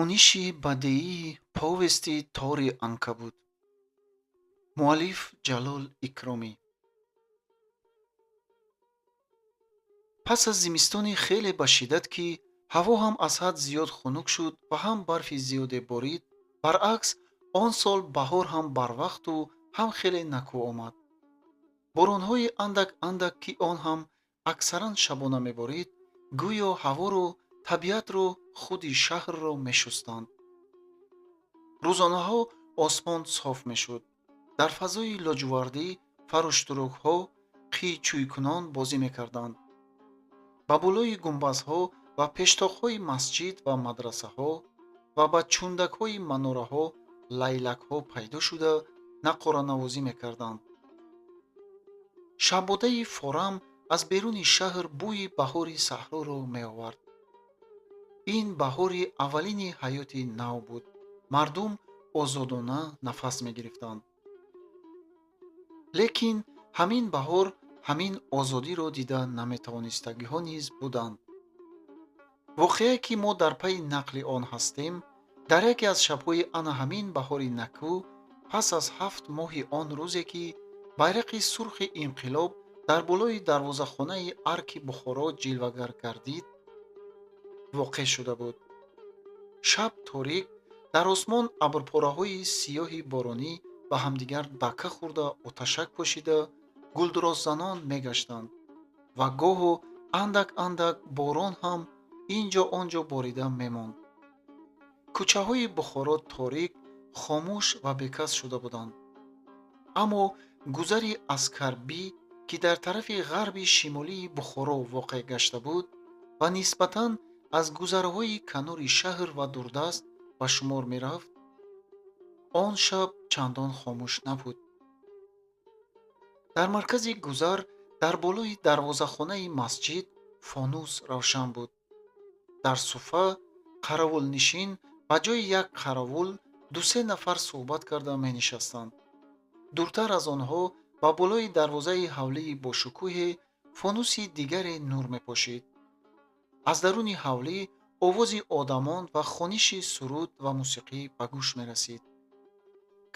хониши бадеии повести тори анкабут. муаллиф Ҷалол Икромӣ. пас аз зимистони хеле ба шиддат ки ҳаво ҳам аз ҳад зиёд хунук шуд ва ҳам барфи зиёде борид, баръакс он сол баҳор ҳам барвақту ҳам хеле накӯ омад. боронҳои андак андак ки он ҳам аксаран шабона меборид, гӯё ҳаворо, табиатро, худи шаҳрро мешустанд. рӯзонаҳо осмон соф мешуд. дар фазои лоҷвардӣ фарӯштурукҳо қийчӯйкунон бозӣ мекарданд. ба болои гумбазҳо ва пештоқҳои масҷид ва мадрасаҳо ва ба чундакҳои манораҳо лайлакҳо пайдо шуда нақоранавозӣ мекарданд. шабодаи форам аз беруни шаҳр бӯи баҳори саҳроро меовард. ин баҳори аввалини ҳаёти нав буд. мардум озодона нафас мегирифтанд. лекин ҳамин баҳор ҳамин озодиро дида наметавонистагиҳо низ буданд. воқеае ки мо дар пайи нақли он ҳастем, дар яке аз шабҳои ана ҳамин баҳори накӯ, пас аз 7 моҳи он рӯзе ки байрақи сурхи инқилоб дар болои дарвозахонаи арки Бухоро ҷилвагар гардид, воқеъ шуда буд. шаб торик, дар осмон абрпораҳои сиёҳи боронӣ ба ҳамдигар дака хӯрда оташак пошида гулдуроззанон мегаштанд ва гоҳу андак андак борон ҳам ин ҷо он ҷо борида мемонд. кӯчаҳои Бухоро торик, хомӯш ва бекас шуда буданд. аммо гузари Аскарбӣ, ки дар тарафи ғарби шимолии Бухоро воқеъ гашта буд ва нисбатан аз гузарҳои канори шаҳр ва дурдаст ба шумор мерафт, он шаб чандон хомӯш набуд. дар маркази гузар, дар болои дарвозахонаи масҷид фонус равшан буд. дар суфа қаравулнишин ба ҷои як қаравул 2-3 нафар суҳбат карда менишастанд. дуртар аз онҳо ба болои дарвозаи ҳавлии бошукӯҳе фонуси дигаре нур мепошид. аз даруни ҳавлӣ овози одамон ва хониши суруд ва мусиқӣ ба гӯш мерасид.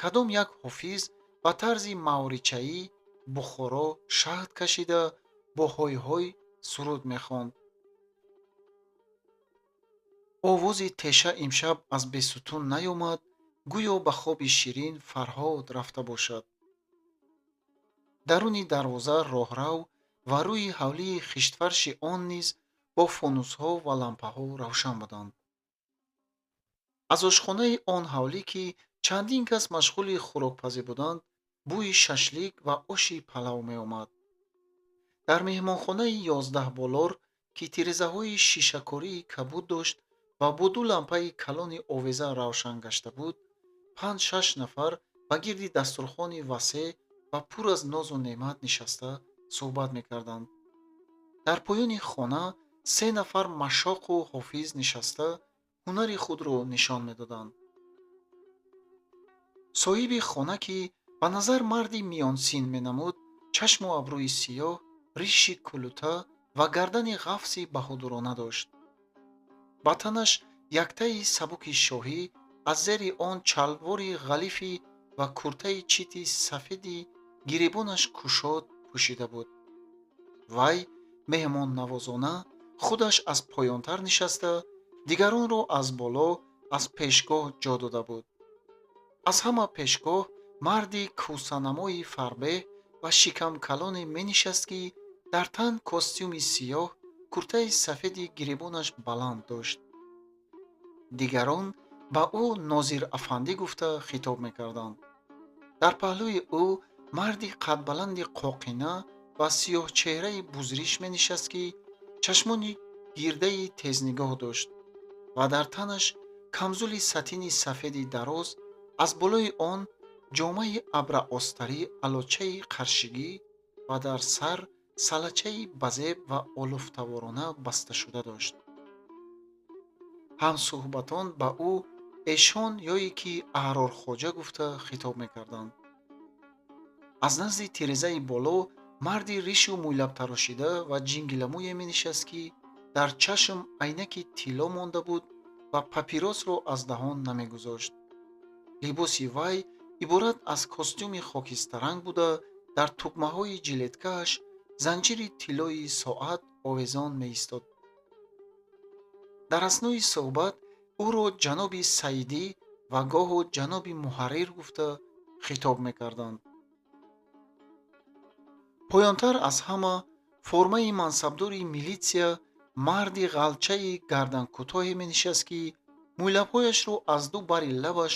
кадом як ҳофиз ба тарзи маворичаӣ Бухоро шаҳд кашида бо ҳой-ҳой суруд мехонд. овози теша имшаб аз бесутун наёмад, гӯё ба хоби ширин Фарҳод рафта бошад. даруни дарвоза роҳрав ва рӯи ҳавлии хиштфарши он низ бо фонусҳо ва лампаҳо равшан буданд. аз ошхонаи он ҳавлӣ ки чандин кас машғули хӯрокпазӣ буданд, бӯи шашлик ва оши палав меомад. дар меҳмонхонаи 11 болор, ки тирезаҳои шишакории кабуд дошт ва бо 2 лампаи калони овеза равшан гашта буд, 5-6 нафар ба гирди дастурхони васеъ ва пур аз нозу неъмат нишаста суҳбат мекарданд. дар поёни хона 3 нафар машоқу ҳофиз нишаста ҳунари худро нишон медоданд. соҳиби хона, ки ба назар марди миёнсин менамуд, чашму абрӯи сиёҳ, риши кулута ва гардани ғафси баҳодурона дошт. ба танаш яктаи сабуки шоҳӣ, аз зери он чалвори ғалифӣ ва куртаи чити сафеди гиребонаш кушод пӯшида буд. вай меҳмоннавозона худаш аз поёнтар нишаста, дигаронро аз боло, аз пешгоҳ ҷо дода буд. аз ҳама пешгоҳ марди кӯсанамои фарбеҳ ва шикамкалоне менишаст, ки дар тан костюми сиёҳ, куртаи сафеди гиребонаш баланд дошт. дигарон ба ӯ Нозир афандӣ гуфта хитоб мекарданд. дар паҳлӯи ӯ марди қадбаланди қоқина ва сиёҳчеҳраи бузриш менишаст, ки чашмони гирдаи тезнигоҳ дошт ва дар танаш камзули сатини сафеди дароз, аз болои он ҷомаи абраостарӣ алочаи қаршигӣ ва дар сар салачаи базеб ва олуфтаворона басташуда дошт. ҳамсуҳбатон ба ӯ эшон ёе ки Аҳрорхоҷа гуфта хитоб мекарданд. аз назди тирезаи боло марди ришу мӯйлабтарошида ва ҷингиламӯе менишаст, ки дар чашм айнаки тилло монда буд ва папиросро аз даҳон намегузошт. либоси вай иборат аз костюми хокистаранг буда, дар тугмаҳои жилеткааш занҷири тиллои соат овезон меистод. дар аснои суҳбат ӯро ҷаноби Саидӣ ва гоҳо ҷаноби Муҳаррир гуфта хитоб мекарданд. поёнтар аз ҳама формаи мансабдори милитсия марди ғалчаи гарданкӯтоҳе менишаст, ки мӯйлабҳояшро аз ду бари лабаш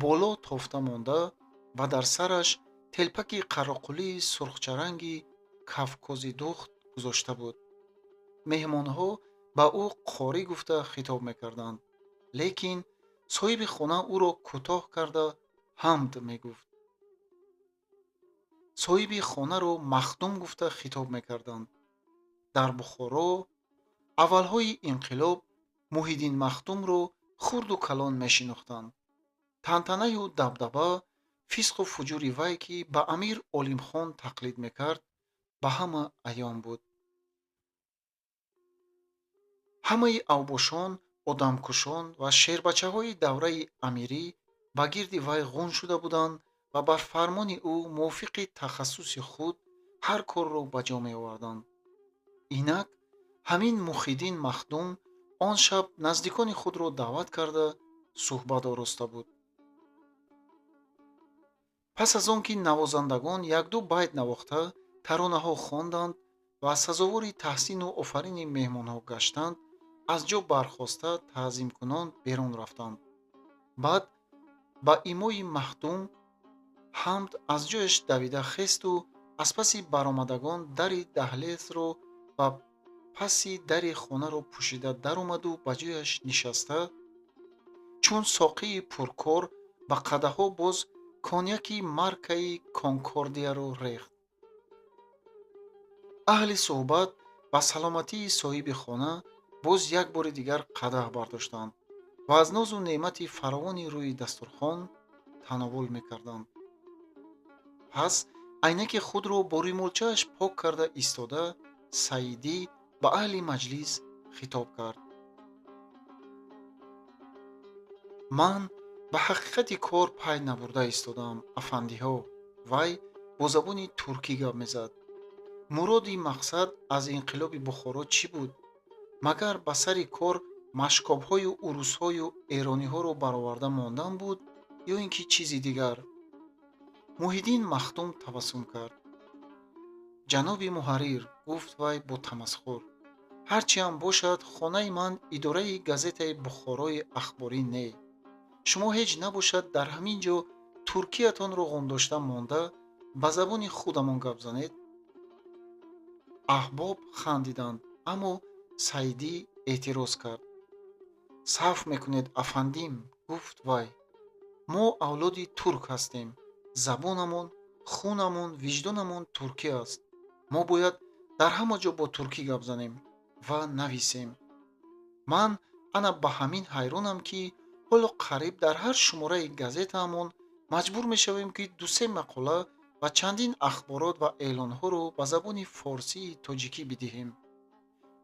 боло тофта монда ва дар сараш телпаки қароқулии сурхчаранги кавкози духт гузошта буд. меҳмонҳо ба ӯ қори гуфта хитоб мекарданд, лекин соҳиби хона ӯро кӯтоҳ карда ҳамд мегуфт. соҳиби хонаро махдум гуфта хитоб мекарданд. дар Бухоро аввалҳои инқилоб Муҳиддин Махдумро хурду калон мешинохтанд. тантанаю дабдаба, фисқу фуҷури вай, ки ба амир Олимхон тақлид мекард, ба ҳама аён буд. ҳамаи авбошон, одамкушон ва шербачаҳои давраи амирӣ ба гирди вай ғун шуда буданд ва бар фармони ӯ мувофиқи тахассуси худ ҳар корро ба ҷо меоварданд. инак ҳамин Мухиддин Махдум он шаб наздикони худро даъват карда суҳбат ороста буд. пас аз он ки навозандагон якду байт навохта таронаҳо хонданд ва сазовори таҳсину офарини меҳмонҳо гаштанд, аз ҷо бархоста таъзимкунон берун рафтанд. баъд ба имои Махдум ҳамд аз ҷояш давида хесту аз паси баромадагон дари даҳлезро ва паси дари хонаро пӯшида даромаду ба ҷояш нишаста, чун соқии пуркор ба қадаҳо боз коньяки маркаи Конкордияро рехт. аҳли суҳбат ба саломатии соҳиби хона боз як бори дигар қадаҳ бардоштанд ва аз нозу неъмати фаровони рӯи дастурхон тановул мекарданд. пас айнаки худро бо рӯймолчааш пок карда истода, Саидӣ ба аҳли маҷлис хитоб кард. ман ба ҳақиқати кор пай набурда истодам, афандиҳо. вай бо забони туркӣ гап мезад. муроди мақсад аз инқилоби Бухоро чӣ буд? магар ба сари кор машкобҳою урусҳою эрониҳоро бароварда мондан буд ё ин ки чизи дигар? Муҳиддин Махдум табассум кард. ҷаноби Муҳаррир, гуфт вай бо тамасхур, ҳарчиам бошад, хонаи ман идораи газетаи Бухорои ахборӣ не. шумо ҳеҷ набошад дар ҳамин ҷо туркиятонро ғумдошта монда ба забони худамон гап занед? аҳбоб хандиданд, аммо Саидӣ эътироз кард. саф мекунед, афандим, гуфт вай. мо авлоди турк ҳастем. забонамон, хунамон, виҷдонамон туркӣ аст. мо бояд дар ҳама ҷо бо туркӣ гап занем ва нависем. ман ана ба ҳамин ҳайронам, ки ҳоло қариб дар ҳар шумораи газетаамон маҷбур мешавем, ки дусе мақола ва чандин ахборот ва эълонҳоро ба забони форсии тоҷикӣ бидиҳем.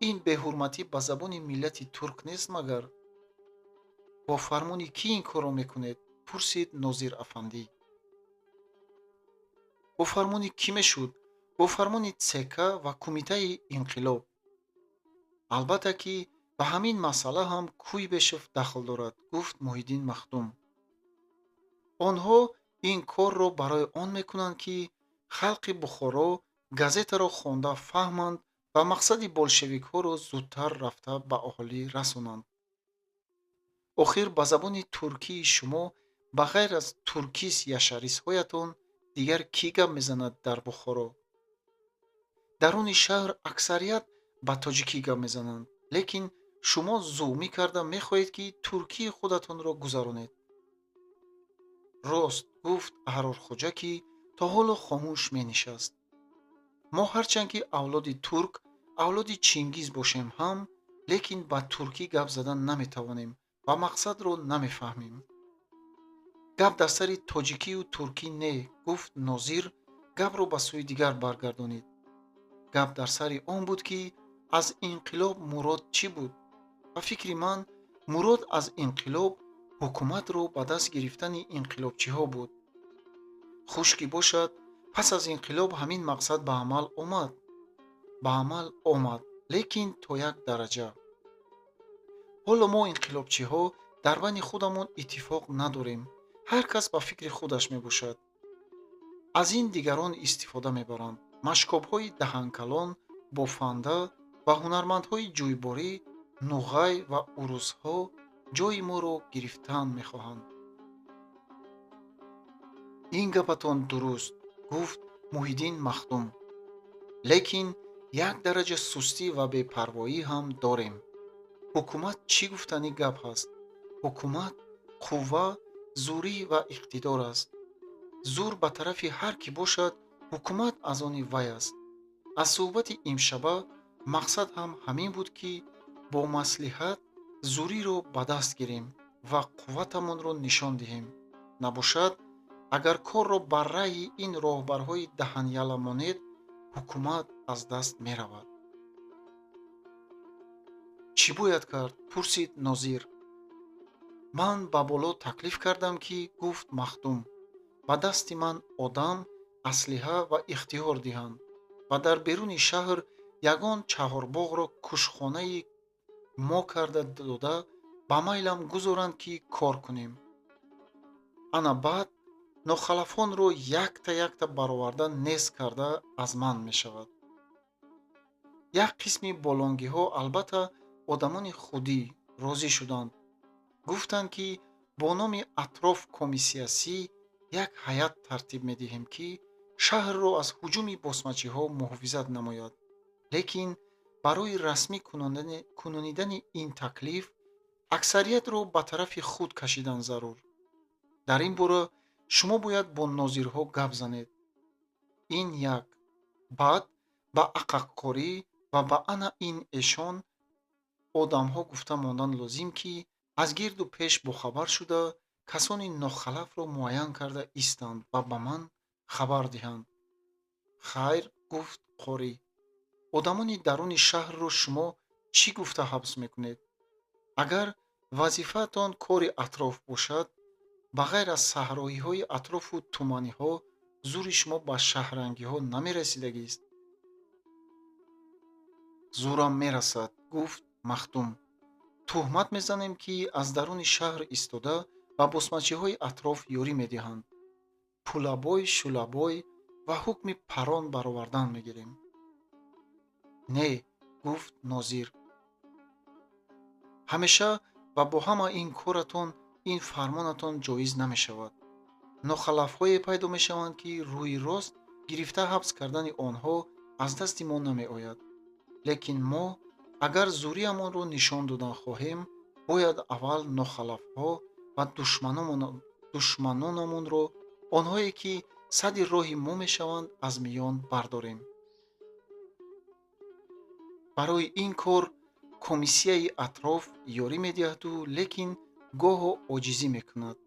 ин беҳурматӣ ба забони миллати турк нест магар? бо фармони кӣ ин корро мекунед? пурсид Нозир афандӣ. бо фармони кӣ мешуд? бо фармони ЦК ва Кумитаи инқилоб. албатта ки ба ҳамин масъала ҳам Куйбешев дахл дорад, гуфт Муҳиддин Махдум. онҳо ин корро барои он мекунанд, ки халқи Бухоро газетаро хонда фаҳманд ва мақсади болшевикҳоро зудтар рафта ба аҳолӣ расонанд. охир ба забони туркии шумо ба ғайр аз туркис яшарисҳоятон дигар кӣ гап мезанад дар Бухоро? даруни шаҳр аксарият ба тоҷикӣ гап мезананд, лекин шумо зулмӣ карда мехоҳед, ки туркии худатонро гузаронед. рост, гуфт Аҳрорхоҷа, ки то ҳоло хомӯш менишаст. мо ҳарчанд ки авлоди турк, авлоди Чингиз бошем ҳам, лекин ба туркӣ гап задан наметавонем ва мақсадро намефаҳмем. гап дар сари тоҷикию туркӣ не, гуфт Нозир гапро ба сӯи дигар баргардонид. гап дар сари он буд, ки аз инқилоб мурод чӣ буд? ба фикри ман мурод аз инқилоб ҳукуматро ба даст гирифтани инқилобчиҳо буд. хуш ки бошад, пас аз инқилоб ҳамин мақсад ба амал омад, лекин то як дараҷа. ҳоло мо инқилобчиҳо дар байни худамон иттифоқ надорем. ҳар кас ба фикри худаш мебошад. аз ин дигарон истифода мебаранд. машкобҳои даҳанкалон, бофанда ва ҳунармандҳои ҷӯйборӣ, нуғай ва урусҳо ҷойи моро гирифтан мехоҳанд. ин гапатон дуруст, гуфт Муҳиддин Махдум. Лекин як дараҷа сустӣ ва бепарвоӣ ҳам дорем. ҳукумат чӣ гуфтани гап ҳаст? ҳукумат қувва, зурӣ ва иқтидор аст. зур ба тарафи ҳар кӣ бошад, ҳукумат аз они вай аст. аз суҳбати имшаба мақсад ҳам ҳамин буд, ки бо маслиҳат зуриро ба даст гирем ва қувватамонро нишон диҳем. набошад, агар корро бар раъйи ин роҳбарҳои даҳанъяла монед, ҳукумат аз даст меравад. чӣ бояд кард? пурсид Нозир. ман ба боло таклиф кардам, ки гуфт Махдум, ба дасти ман одам, аслиҳа ва ихтиёр диҳанд ва дар беруни шаҳр ягон чаҳорбоғро кушхонаи мо карда дода, ба майлам гузоранд, ки кор кунем. ана баъд нохалафонро якта бароварда нест карда аз ман мешавад. як қисми болонгиҳо албатта одамони худӣ розӣ шуданд. гуфтанд, ки бо номи атроф комиссиясӣ як ҳайат тартиб медиҳем, ки шаҳрро аз ҳуҷуми босмачиҳо муҳофизат намояд. лекин барои расмӣ кунонидани ин таклиф аксариятро ба тарафи худ кашидан зарур. дар ин бора шумо бояд бо нозирҳо гап занед. ин як. баъд ба ақаққорӣ ва ба ана ин эшон одамҳо гуфта мондан лозим, ки аз гирду пеш бохабар шуда, касони нохалафро муайян карда истанд ва ба ман хабар диҳанд. хайр, гуфт қорӣ. одамони даруни шаҳрро шумо чӣ гуфта ҳабс мекунед? агар вазифаатон кори атроф бошад, ба ғайр аз саҳроиҳои атрофу туманиҳо, зури шумо ба шаҳрангиҳо намерасидагист? зурам мерасад, гуфт Махдум. тӯҳмат мезанем, ки аз даруни шаҳр истода ба босмачиҳои атроф ёрӣ медиҳанд. пулабой, шулабой ва ҳукми парон баровардан мегирем. не, гуфт Нозир. ҳамеша ва бо ҳама ин коратон, ин фармонатон ҷоиз намешавад. нохалафҳое пайдо мешаванд, ки рӯи рост гирифта ҳабс кардани онҳо аз дасти мо намеояд. лекин мо агар зуриамонро нишон додан хоҳем, бояд аввал нохалафҳо ва душманонамонро, онҳое ки садди роҳи мо мешаванд, аз миён бардорем. барои ин кор комиссияи атроф ёрӣ медиҳаду, лекин гоҳо оҷизӣ мекунад.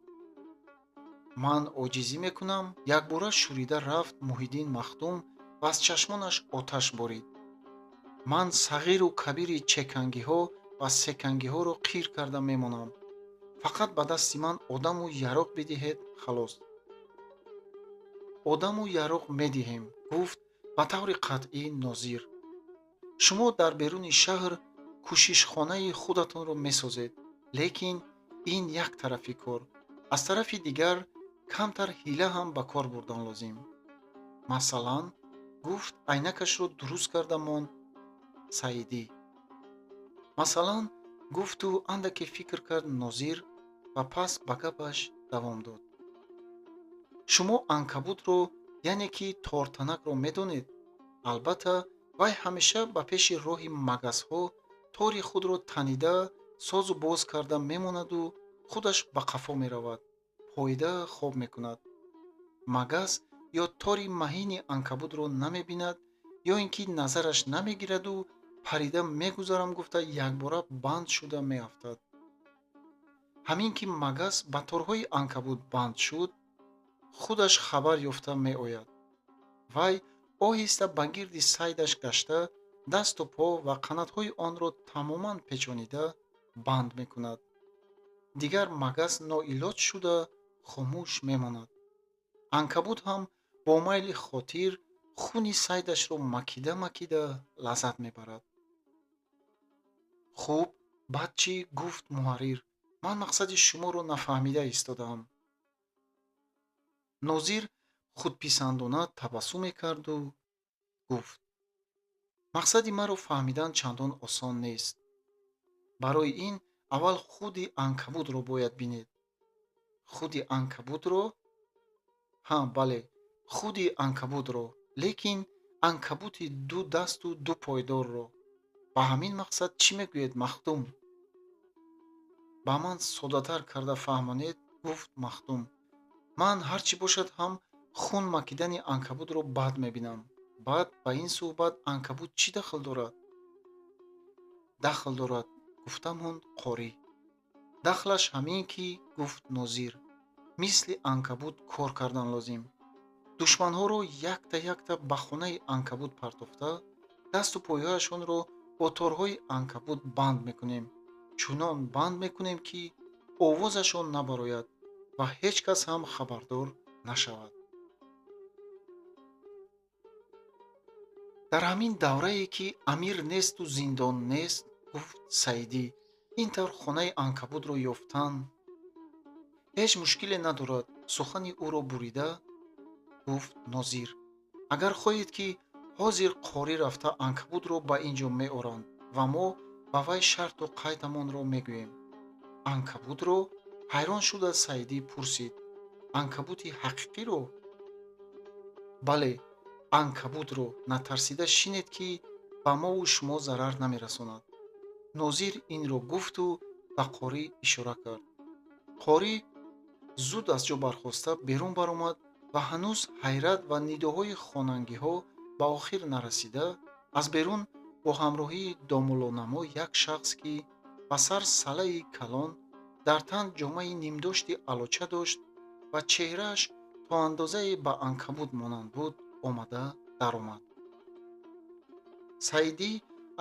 ман оҷизӣ мекунам? якбора шӯрида рафт Муҳиддин Махдум ва аз чашмонаш оташ борид. ман сағиру кабири чекангиҳо ва секангиҳоро қир карда мемонам. фақат ба дасти ман одаму яроқ бидиҳед, халос. одаму яроқ медиҳем, гуфт ба таври қатъӣ Нозир. шумо дар беруни шаҳр кӯшишхонаи худатонро месозед, лекин ин як тарафи кор. аз тарафи дигар камтар ҳила ҳам ба кор бурдан лозим. масалан, гуфт айнакашро дуруст карда монд Саидӣ. масалан, гуфту андаке фикр кард Нозир ва пас ба гапаш давом дод. шумо анкабутро, яъне ки тортанакро медонед? албатта вай ҳамеша ба пеши роҳи магазҳо тори худро танида, созу боз карда мемонаду худаш ба қафо меравад, пойда хоб мекунад. магаз ё тори маҳини анкабутро намебинад, ё ин ки назараш намегираду парида мегузарам гуфта якбора банд шуда меафтад. ҳамин ки магаз ба торҳои анкабут банд шуд, худаш хабар ёфта меояд. вай оҳиста ба гирди сайдаш гашта, дасту по ва қанатҳои онро тамоман печонида банд мекунад. дигар магаз ноилоҷ шуда хомӯш мемонад. Анкабут ҳам бо майли хотир хуни сайдашро макида лаззат мебарад. хуб, баъд чӣ? Гуфт муҳаррир. Ман мақсади шуморо нафаҳмида истодаам. нозир худписандона табассуме карду гуфт: мақсади маро фаҳмидан чандон осон нест. барои ин аввал худи анкабутро бояд бинед. худи анкабутро? ҳа, бале, худи анкабутро, лекин анкабути ду дасту ду пойдорро. ба ҳамин мақсад чӣ мегӯед, Махдум? ба ман соддатар карда фаҳмонед, гуфт Махдум. ман ҳар чӣ бошад ҳам хун макидани анкабутро бад мебинам. баъд ба ин суҳбат анкабут чӣ дахл дорад? дахл дорад, гуфта монд қорӣ. дахлаш ҳамин ки, гуфт Нозир, мисли анкабут кор кардан лозим. душманҳоро якта ба хонаи анкабут партофта, дасту пояашонро бо торҳои анкабут банд мекунем. чунон банд мекунем ки овозашон набарояд ва ҳеҷ кас ҳам хабардор нашавад. дар ҳамин даврае ки амир несту зиндон нест, гуфт Саидӣ, ин тавр хонаи анкабутро ёфтан ҳеҷ мушкиле надорад. сухани ӯро бурида, гуфт Нозир. агар хоҳед ки ҳозир қорӣ рафта анкабутро ба ин ҷо меоранд ва мо ба вай шарту қайдамонро мегӯем. анкабутро? ҳайрон шуда Саидӣ пурсид. анкабути ҳақиқиро? бале, анкабутро. натарсида шинед ки ба мову шумо зарар намерасонад. нозир инро гуфту ба қорӣ ишора кард. қорӣ зуд аз ҷо бархоста берун баромад ва ҳанӯз ҳайрат ва нидоҳои хонангиҳо ба охир нарасида, аз берун бо ҳамроҳии домулонамо як шахс, ки ба сар салаи калон, дар тан ҷомаи нимдошти алоча дошт ва чеҳрааш то андозае ба анкабут монанд буд, омада даромад. Саидӣ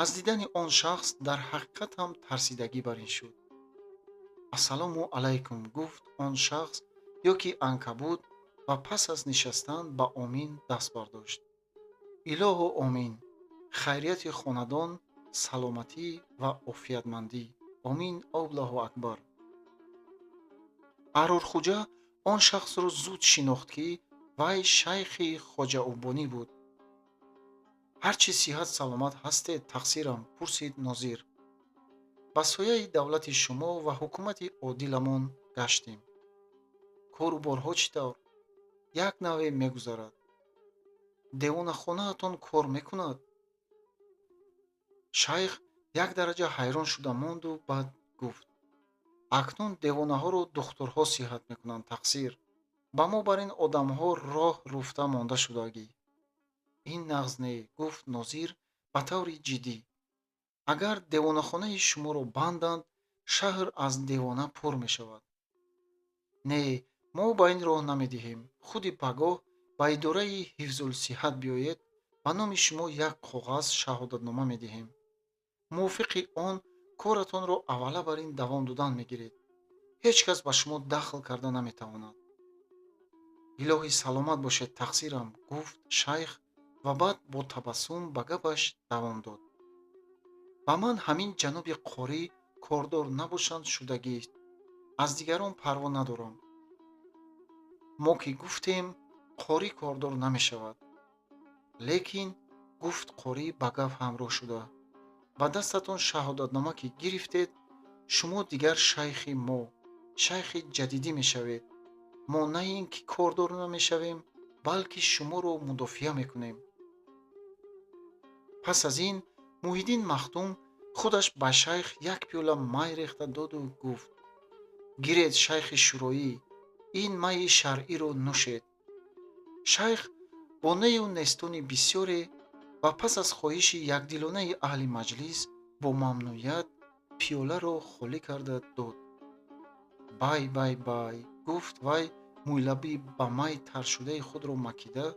аз дидани он шахс дар ҳақиқат ҳам тарсидагӣ бар ин шуд. ассалому алайкум, гуфт он шахс ё ки анкабут, ва пас аз нишастан ба омин даст бардошт. илоҳу омин. хайрияти хонадон, саломатӣ ва офиятмандӣ. омин. аллоҳу акбар. Аҳрорхоҷа он шахсро зуд шинохт, ки вай шайхи хоҷаубонӣ буд. ҳар чӣ сиҳат саломат ҳастед, тақсирам? пурсид Нозир. ба сояи давлати шумо ва ҳукумати одиламон гаштем. кору борҳо чӣ тавр? як навъе мегузарад. девонахонаатон кор мекунад? шайх як дараҷа ҳайрон шуда монду баъд гуфт: акнун девонаҳоро духтурҳо сиҳат мекунанд, тақсир. ба мо бар ин одамҳо роҳ руфта монда шудагӣ. ин нағз не, гуфт Нозир ба таври ҷиддӣ. агар девонахонаи шуморо банданд, шаҳр аз девона пур мешавад. не, мо ба ин роҳ намедиҳем. худи пагоҳ ба идораи ҳифзулсиҳат биёед, ба номи шумо як коғаз шаҳодатнома медиҳем. мувофиқи он коратонро аввала бар ин давом додан мегиред. ҳеҷ кас ба шумо дахл карда наметавонад. илоҳӣ саломат бошед, тақсирам, гуфт шайх ва баъд бо табассум ба гапаш давом дод. ба ман ҳамин ҷаноби қорӣ кордор набошанд шудагист. аз дигарон парво надорам. мо ки гуфтем, қорӣ кордор намешавад. лекин, гуфт қорӣ ба гап ҳамроҳ шуда, ба дастатон шаҳодатнома ки гирифтед, шумо дигар шайхи мо, шайхи ҷадидӣ мешавед. мо на ин ки кордор намешавем, балки шуморо мудофиа мекунем. пас аз ин Муҳиддин Махдум худаш ба шайх як пиёла май рехта доду гуфт: гиред, шайхи шӯроӣ, ин майи шаръиро нӯшед. шайх бо нею нестони бисёре ва пас аз хоҳиши якдилонаи аҳли маҷлис бо мамнуият пиёларо холӣ карда дод. бай, гуфт вай, мӯйлаби ба май таршудаи худро макида,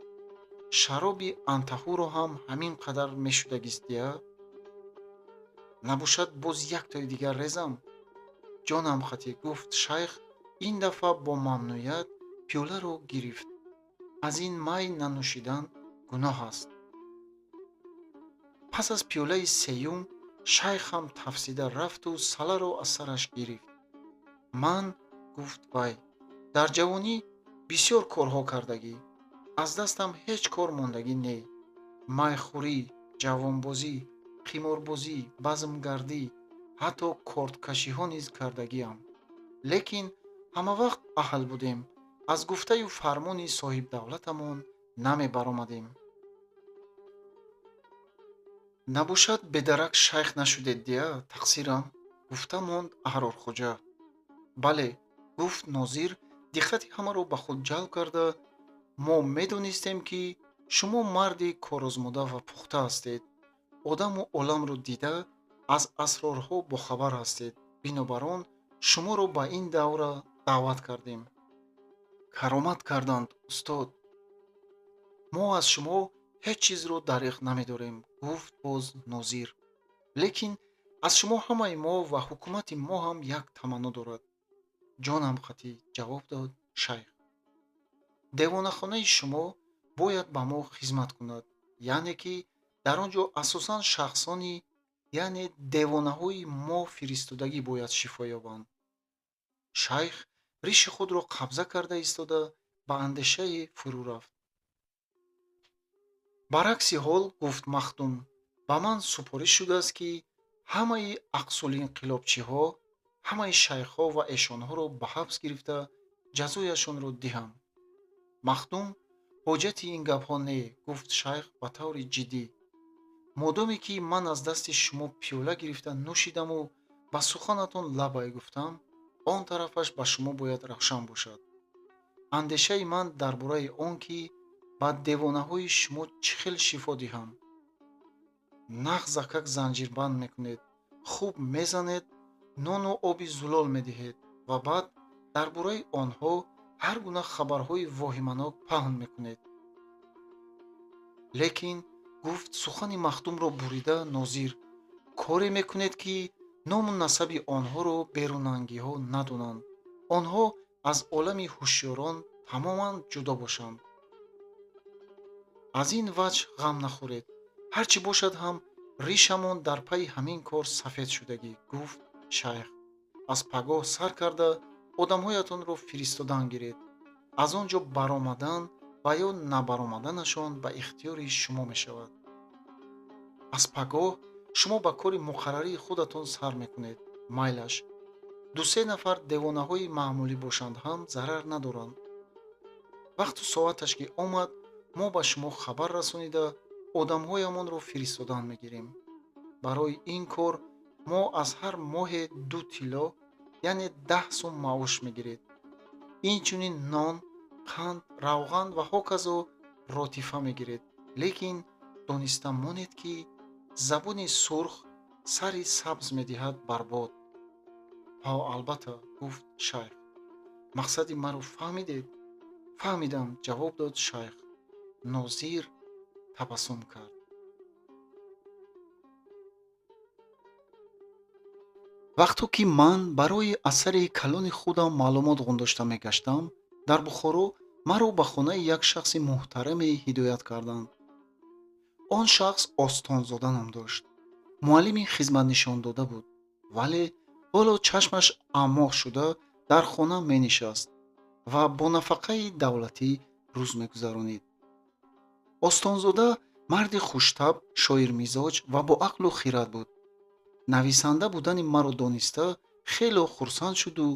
шароби антаҳуро ҳам ҳамин қадар мешудагистия? набошад боз як тои дигар резам? ҷонам хати, гуфт шайх ин дафъа бо мамнуият пиёларо гирифт. аз ин май нанӯшидан гуноҳ аст. пас аз пиёлаи сеюм шайх ҳам тафсида рафту саларо аз сараш гирифт. ман, гуфт вай, дар ҷавонӣ бисёр корҳо кардагӣ. аз дастам ҳеҷ кор мондагӣ не. майхӯрӣ, ҷавонбозӣ, қиморбозӣ, базмгардӣ, ҳатто корткашиҳо низ кардагиам. лекин ҳамавақт аҳл будем, аз гуфтаю фармони соҳибдавлатамон намебаромадем. набошад бедарак шайх нашудед дия, тақсирам? гуфта монд Аҳрорхоҷа. бале, гуфт нозир диққати ҳамаро ба худ ҷалб карда, мо медонистем, ки шумо марди корозмода ва пухта ҳастед. одаму оламро дида, аз асрорҳо бохабар ҳастед. бинобар он шуморо ба ин давра даъват кардем. каромат карданд, устод. мо аз шумо ҳеҷ чизро дариқ намедорем, гуфт боз нозир. лекин аз шумо ҳамаи мо ва ҳукумати мо ҳам як таманно дорад. ҷонам қатӣ, ҷавоб дод шайх. девонахонаи шумо бояд ба мо хизмат кунад, яъне ки дар он ҷо асосан шахсони, яъне девонаҳои мо фиристодагӣ бояд шифо ёбанд. шайх риши худро қабза карда истода ба андешае фурӯ рафт. баръакси ҳол, гуфт Махдум, ба ман супориш шудааст, ки ҳамаи ақсулинқилобчиҳо, ҳамаи шайхҳо ва эшонҳоро ба ҳабс гирифта ҷазояшонро диҳам. Махдум, ҳоҷати ин гапҳо не, гуфт шайх ба таври ҷиддӣ. модоме ки ман аз дасти шумо пиёла гирифта нӯшидаму ба суханатон лабай гуфтам, он тарафаш ба шумо бояд равшан бошад. андешаи ман дар бораи он ки ба девонаҳои шумо чӣ хел шифо диҳам. нах закак занҷирбанд мекунед, хуб мезанед, нону оби зулол медиҳед ва баъд дар бораи онҳо ҳар гуна хабарҳои воҳиманок паҳн мекунед. лекин, гуфт сухани Махдумро бурида нозир, коре мекунед, ки ному насаби онҳоро берунангиҳо надонанд. онҳо аз олами ҳушёрон тамоман ҷудо бошанд. аз ин ваҷҳ ғам нахӯред. ҳар чӣ бошад ҳам ришамон дар пайи ҳамин кор сафед шудагӣ, гуфт шайх. аз пагоҳ сар карда одамҳоятонро фиристодан гиред. аз он ҷо баромадан ва ё набаромаданашон ба ихтиёри шумо мешавад. аз пагоҳ шумо ба кори муқаррарии худатон сар мекунед. майлаш, ду-се нафар девонаҳои маъмулӣ бошанд ҳам зарар надоранд. вақту соаташ ки омад, мо ба шумо хабар расонида одамҳоямонро фиристодан мегирем. барои ин кор мо аз ҳар моҳе 2 тилло, яъне 10 сум маош мегиред. инчунин нон, қанд, равған ва ҳоказо ротифа мегиред. лекин дониста монед, ки забуни сурх сари сабз медиҳад барбод. ҳо албатта, гуфт шайх. мақсади маро фаҳмидед? фаҳмидам, ҷавоб дод шайх. нозир табассум кард. вақто ки ман барои асари калони худам маълумот ғундошта мегаштам, дар Бухоро маро ба хонаи як шахси муҳтараме ҳидоят карданд. он шахс Остонзода ном дошт. муаллими хизматнишондода буд, вале ҳоло чашмаш амоқ шуда дар хона менишаст ва бо нафақаи давлатӣ рӯз мегузаронид. Остонзода марди хуштаб, шоирмизоҷ ва боақлу хират буд. нависанда будани маро дониста хело хурсанд шуду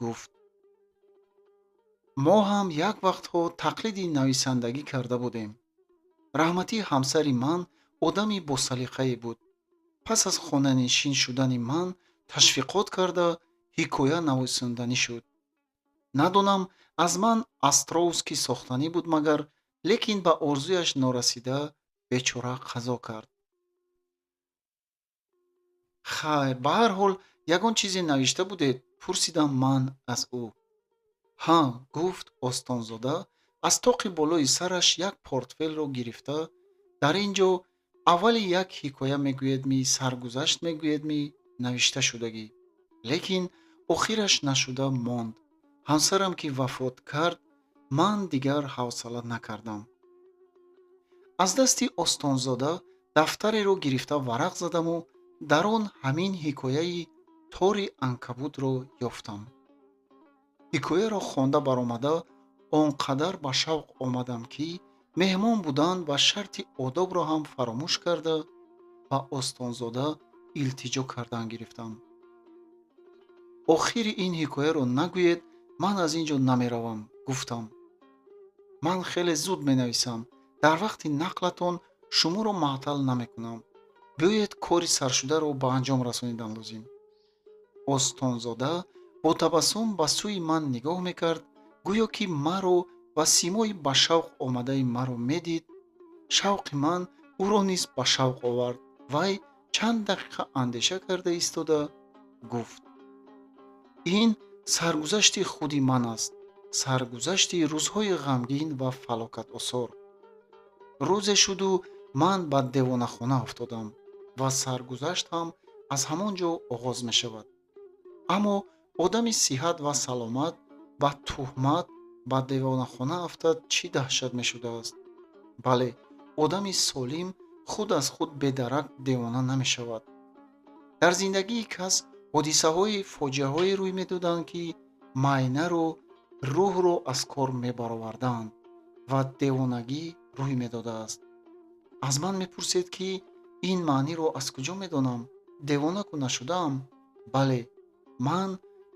гуфт: мо ҳам як вақтҳо тақлиди нависандагӣ карда будем. раҳматӣ ҳамсари ман одами босалиқае буд. пас аз хонанишин шудани ман ташвиқот карда ҳикоя нависонданӣ шуд. надонам аз ман Островский сохтанӣ буд магар, лекин ба орзуяш норасида бечора қазо кард. хайр, ба ҳар ҳол ягон чизе навишта будед? пурсидам ман аз ӯ. ҳа, гуфт Остонзода, аз тоқи болои сараш як портфелро гирифта, дар ин ҷо аввали як ҳикоя мегӯедми, саргузашт мегӯедми, навишта шудагӣ. лекин охираш нашуда монд. ҳамсарам ки вафот кард, ман дигар ҳавсала накардам. аз дасти Остонзода дафтареро гирифта варақ задаму дар он ҳамин ҳикояи тори анкабутро ёфтам. ҳикояро хонда баромада он қадар ба шавқ омадам, ки меҳмон будан ва шарти одобро ҳам фаромӯш карда ба Остонзода илтиҷо кардан гирифтам. охири ин ҳикояро нагӯед, ман аз ин ҷо намеравам, гуфтам. ман хеле зуд менависам. дар вақти нақлатон шуморо маътал намекунам. биёед кори саршударо ба анҷом расонидан лозим. Остонзода бо табассум ба сӯи ман нигоҳ мекард, гӯё ки маро ва симои ба шавқ омадаи маро медид. шавқи ман ӯро низ ба шавқ овард. вай чанд дақиқа андеша карда истода гуфт: ин саргузашти худи ман аст, саргузашти рӯзҳои ғамгин ва фалокатосор. рӯзе шуду ман ба девонахона афтодам ва саргузашт ҳам аз ҳамон ҷо оғоз мешавад. аммо одами сиҳат ва саломат ба тӯҳмат ба девонахона афтад чӣ даҳшат мешудааст. бале, одами солим худ аз худ бедарак девона намешавад. дар зиндагии кас ҳодисаҳои фоҷиаҳое рӯй медоданд, ки майнаро, рӯҳро аз кор мебароварданд ва девонагӣ рӯй медодааст. аз ман мепурсед, ки ин маъниро аз куҷо медонам? девонаку нашудаам? бале, ман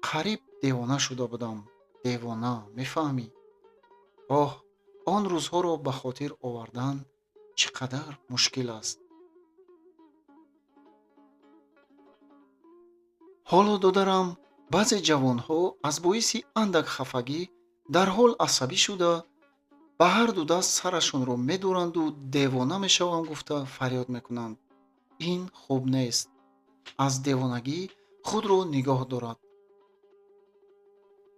қариб девона шуда будам. девона, мефаҳмӣ? оҳ, он рӯзҳоро ба хотир овардан чӣ қадар мушкил аст. ҳоло додарам, баъзе ҷавонҳо аз боиси андак хафагӣ дар ҳол асабӣ шуда ба ҳарду даст сарашонро медуранду девона мешавам гуфта фарёд мекунанд. ин хуб нест. аз девонагӣ худро нигоҳ дорад.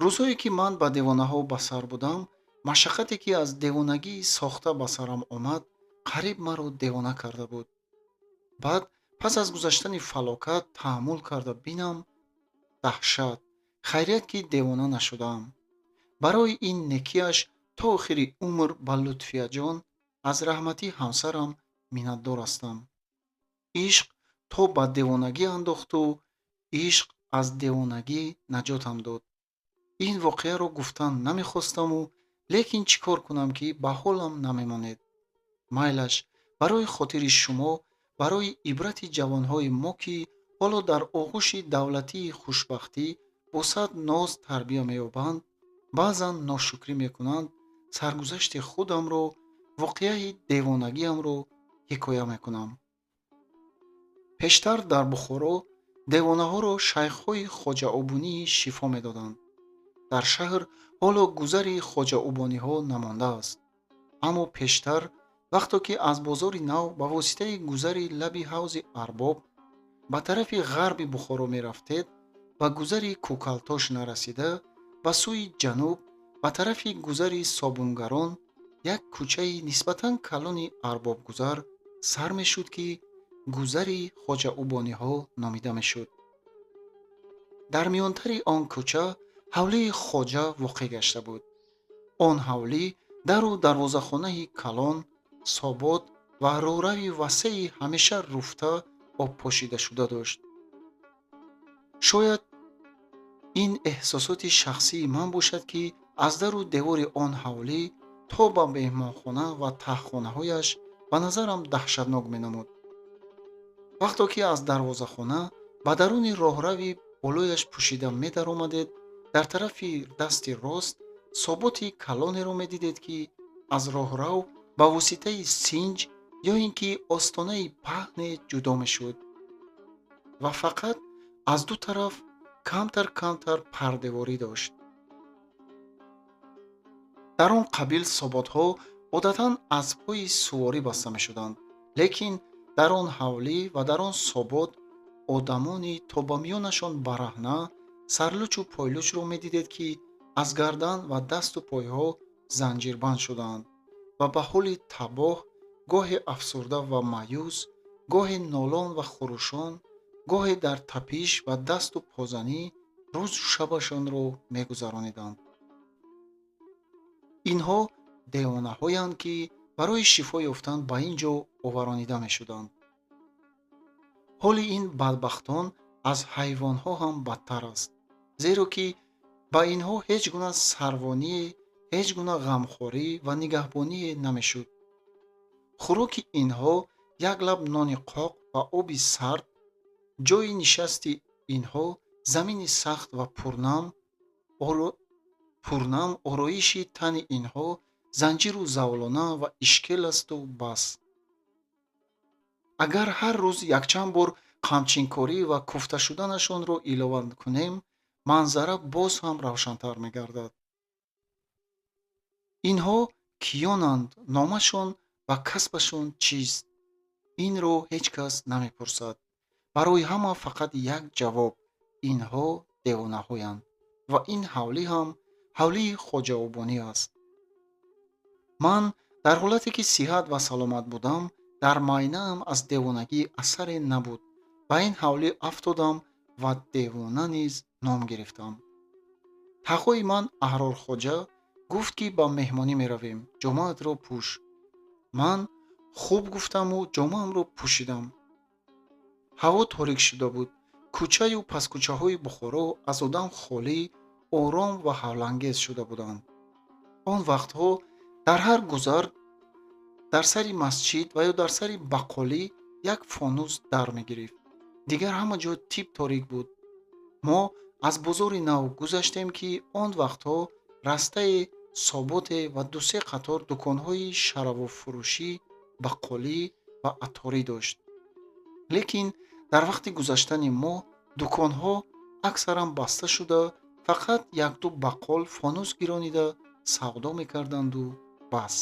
рӯзҳое ки ман ба девонаҳо ба сар будам, машаққате ки аз девонагӣ сохта ба сарам омад, қариб маро девона карда буд. баъд пас аз гузаштани фалокат таҳаммул карда бинам, даҳшат, хайрият ки девона нашудаам. барои ин некиаш то охири умр ба Лутфияҷон аз раҳмати ҳамсарам миннатдор ҳастам. ишқ то ба девонагӣ андохту ишқ аз девонагӣ наҷотам дод. ин воқеаро гуфтан намехостаму, лекин чӣ кор кунам, ки ба ҳолам намемонед. майлаш, барои хотири шумо, барои ибрати ҷавонҳои мо, ки ҳоло дар оғӯши давлатии хушбахтӣ бо сад ноз тарбия меёбанд, баъзан ношукрӣ мекунанд, саргузашти худамро, воқеаи девонагиамро ҳикоя мекунам. пештар дар Бухоро девонаҳоро шайхҳои хоҷаобунии шифо медоданд. дар шаҳр ҳоло гузари хоҷаобониҳо намондааст. аммо пештар, вақто ки аз бозори нав ба воситаи гузари лаби ҳавзи Арбоб ба тарафи ғарби Бухоро мерафтед, ба гузари Кӯкалтош нарасида, ба сӯи ҷануб ба тарафи гузари Собунгарон як кӯчаи нисбатан калони Арбобгузар сар мешуд, ки гузари хоҷаобониҳо номида мешуд. дар миёнтари он кӯча ҳавлии хоҷа воқеъ гашта буд. он ҳавлӣ дару дарвозахонаи калон, собод ва роҳрави васеъи ҳамеша руфта обпошидашуда дошт. шояд ин эҳсосоти шахсии ман бошад, ки аз дару девори он ҳавлӣ то ба меҳмонхона ва таҳхонаҳояш ба назарам даҳшатнок менамуд. вақто ки аз дарвозахона ба даруни роҳрави болояш пӯшида медаромадед, дар тарафи дасти рост соботи калонеро медидед, ки аз роҳрав ба воситаи синҷ ё ин ки остонаи паҳне ҷудо мешуд ва фақат аз ду тараф камтар пардеворӣ дошт. дар он қабил соботҳо одатан аспҳои суворӣ баста мешуданд, лекин дар он ҳавлӣ ва дар он собот одамони то ба миёнашон бараҳна, сарлучу пойлучро медидед, ки аз гардан ва дасту пойҳо занҷирбанд шудаанд ва ба ҳоли табоҳ, гоҳе афсурда ва маъюс, гоҳе нолон ва хурӯшон, гоҳе дар тапиш ва дасту позанӣ рӯзу шабашонро мегузарониданд. инҳо девонаҳоянд, ки барои шифо ёфтан ба ин ҷо оваронида мешуданд. ҳоли ин бадбахтон аз ҳайвонҳо ҳам бадтар аст, зеро ки ба инҳо ҳеҷ гуна сарвоние, ҳеҷ гуна ғамхорӣ ва нигаҳбоние намешуд. хӯроки инҳо як лаб нони қоқ ва оби сард, ҷойи нишасти инҳо замини сахт ва пурнам, ороиши тани инҳо занҷиру завлона ва ишкел асту бас. агар ҳар рӯз якчанд бор қамчинкорӣ ва куфта шуданашонро илова кунем, манзара боз ҳам равшантар мегардад. инҳо киёнанд, номашон ва касбашон чист? инро ҳеҷ кас намепурсад. барои ҳама фақат як ҷавоб: инҳо девонаҳоянд. ва ин ҳавлӣ ҳам ҳавлии хоҷаобонӣ аст. ман дар ҳолате ки сиҳат ва саломат будам, дар майнаам аз девонагӣ асаре набуд. ба ин ҳавлӣ афтодам ва девона низ ном гирифтам. тағои ман Аҳрорхоҷа гуфт, ки ба меҳмонӣ меравем, ҷомаатро пӯш. ман хуб гуфтаму ҷомаамро пӯшидам. ҳаво торик шуда буд. кӯчаю паскӯчаҳои Бухоро аз одам холӣ, ором ва ҳавлангез шуда буданд. он вақтҳо дар ҳар гузар, дар сари масҷид ва ё дар сари баққолӣ як фонус дар мегирифт. дигар ҳама ҷо тиб торик буд. мо аз бозори нав гузаштем, ки он вақтҳо растаи соботе ва ду-се қатор дуконҳои шаравофурӯшӣ, баққолӣ ва атторӣ дошт. лекин дар вақти гузаштани мо дуконҳо аксаран баста шуда, фақат як-ду баққол фонус гиронида савдо мекарданду бас.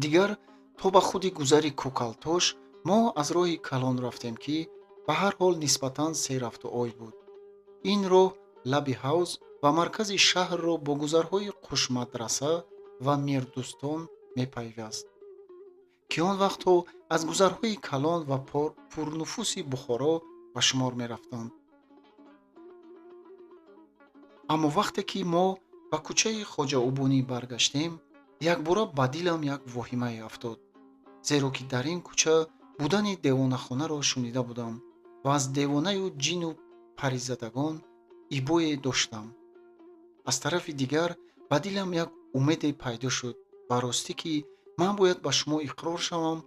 дигар то ба худи гузари Кӯкалтош мо аз роҳи калон рафтем, ки ба ҳар ҳол нисбатан серафтуой буд. ин роҳ лаби ҳавз ва маркази шаҳрро бо гузарҳои Қушмадраса ва Мирдӯстон мепайваст, ки он вақтҳо аз гузарҳои калон ва пурнуфуси Бухоро ба шумор мерафтанд. аммо вақте ки мо ба кӯчаи Хоҷаобонӣ баргаштем, якбора ба дилам як воҳимае афтод, зеро ки дар ин кӯча будани девонахонаро шунида будам ва аз девонаю ҷину паризадагон ибое доштам. аз тарафи дигар ба дилам як умеде пайдо шуд. ба ростӣ ки ман бояд ба шумо иқрор шавам,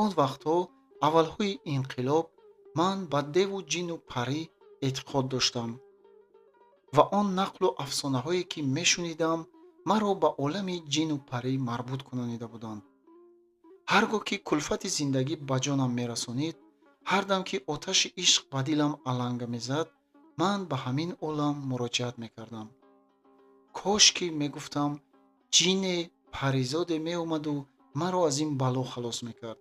он вақтҳо, аввалҳои инқилоб, ман ба деву ҷину парӣ эътиқод доштам ва он нақлу афсонаҳое ки мешунидам, маро ба олами ҷину парӣ марбут кунонида буданд. ҳар гоҳ ки кулфати зиндагӣ ба ҷонам мерасонид, ҳар дам ки оташи ишқ ба дилам аланга мезад, ман ба ҳамин олам муроҷиат мекардам. кош ки мегуфтам ҷине паризоде меомаду маро аз ин бало халос мекард.